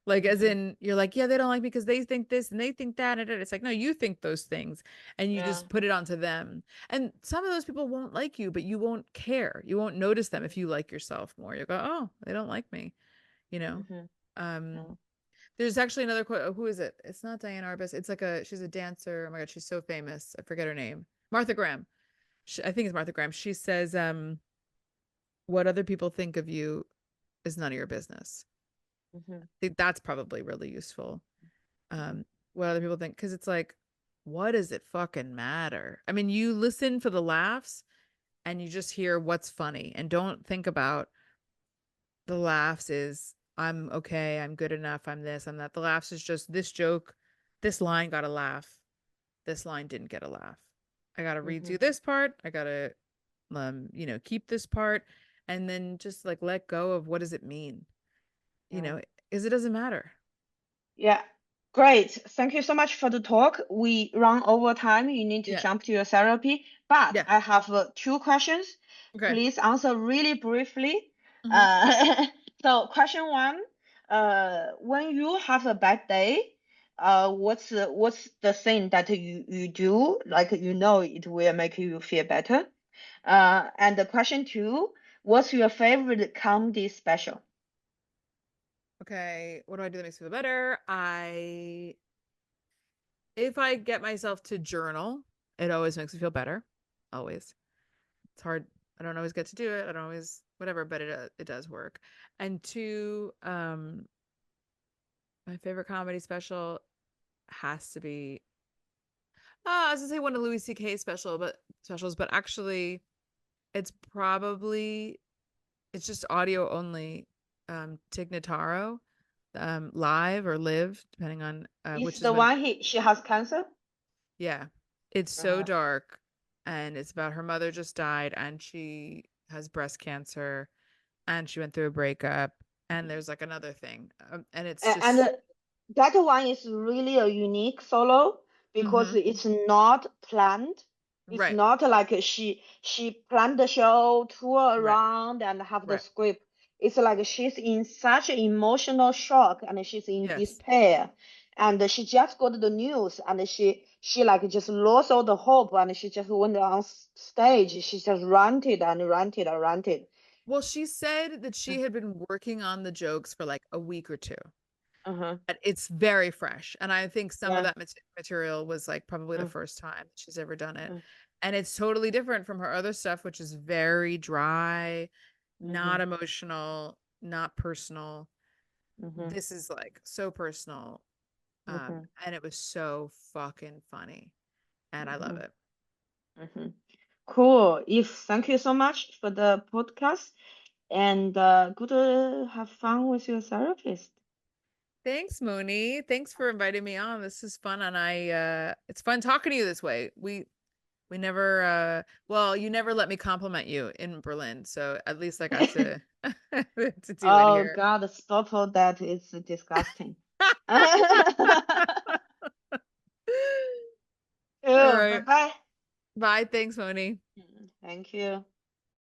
Like, as Mhm. in, you're like, yeah, they don't like me because they think this and they think that. And it's like, no, you think those things and you Yeah. just put it onto them. And some of those people won't like you, but you won't care. You won't notice them if you like yourself more. You go, oh, they don't like me, you know? Mhm. Um, Yeah. there's actually another quote. Who is it? It's not Diane Arbus. It's like she's a dancer. Oh my God, she's so famous. I forget her name. Martha Graham. I think it's Martha Graham. She says, what other people think of you is none of your business. Mhm. I think that's probably really useful. Mhm. What other people think, because it's like, what does it fucking matter? I mean, you listen for the laughs and you just hear what's funny and don't think about the laughs is I'm okay, I'm good enough, I'm this, I'm that. The laughs is just this joke, this line got a laugh, this line didn't get a laugh. I gotta redo Mhm. this part, I gotta keep this part, and then just like let go of what does it mean, Yeah. because it doesn't matter. Yeah. Great. Thank you so much for the talk. We run over time. You need to Yeah. jump to your therapy. But Yeah. I have two questions. Okay. Please answer really briefly. Hmm. Uh, so question one, when you have a bad day, what's the thing that you do, like it will make you feel better? And the question two, what's your favorite comedy special? Okay, what do I do that makes me feel better? If I get myself to journal, it always makes me feel better. Always. It's hard. I don't always get to do it. I don't always whatever, but it does work. And two, my favorite comedy special has to be I was gonna say one of Louis C.K.'s specials, but actually it's it's just audio only. Tignataro, live or live, depending on Is which is the when. one she has cancer? Yeah. It's so Uh, dark, and it's about her mother just died and she has breast cancer and she went through a breakup and there's like another thing. And it's And just that one is really a unique solo because hmm it's not planned. It's right, not like she planned the show, tour right, around, and have the right. script. It's like she's in such an emotional shock and she's in Yes. despair, and she just got the news and she like just lost all the hope and she just went on stage. She just ranted and ranted and ranted. Well, she said that she had been working on the jokes for like a week or two. Uh-huh. And it's very fresh. And I think some of Yeah. that material was like probably the Uh, first time she's ever done it. uh, And it's totally different from her other stuff, which is very dry, not mhm, emotional, not personal. mhm, This is like so personal. mhm, And it was so fucking funny. And I love mhm, it. mhm. Cool. Eve, thank you so much for the podcast and good to have fun with your therapist. Thanks, Moni. Thanks for inviting me on. This is fun, and it's fun talking to you this way. We never well, you never let me compliment you in Berlin, so at least I got to to do it Oh here. God, stop all that. It's disgusting. All Cool. Bye right. bye. Bye. Thanks, Moni. Thank you.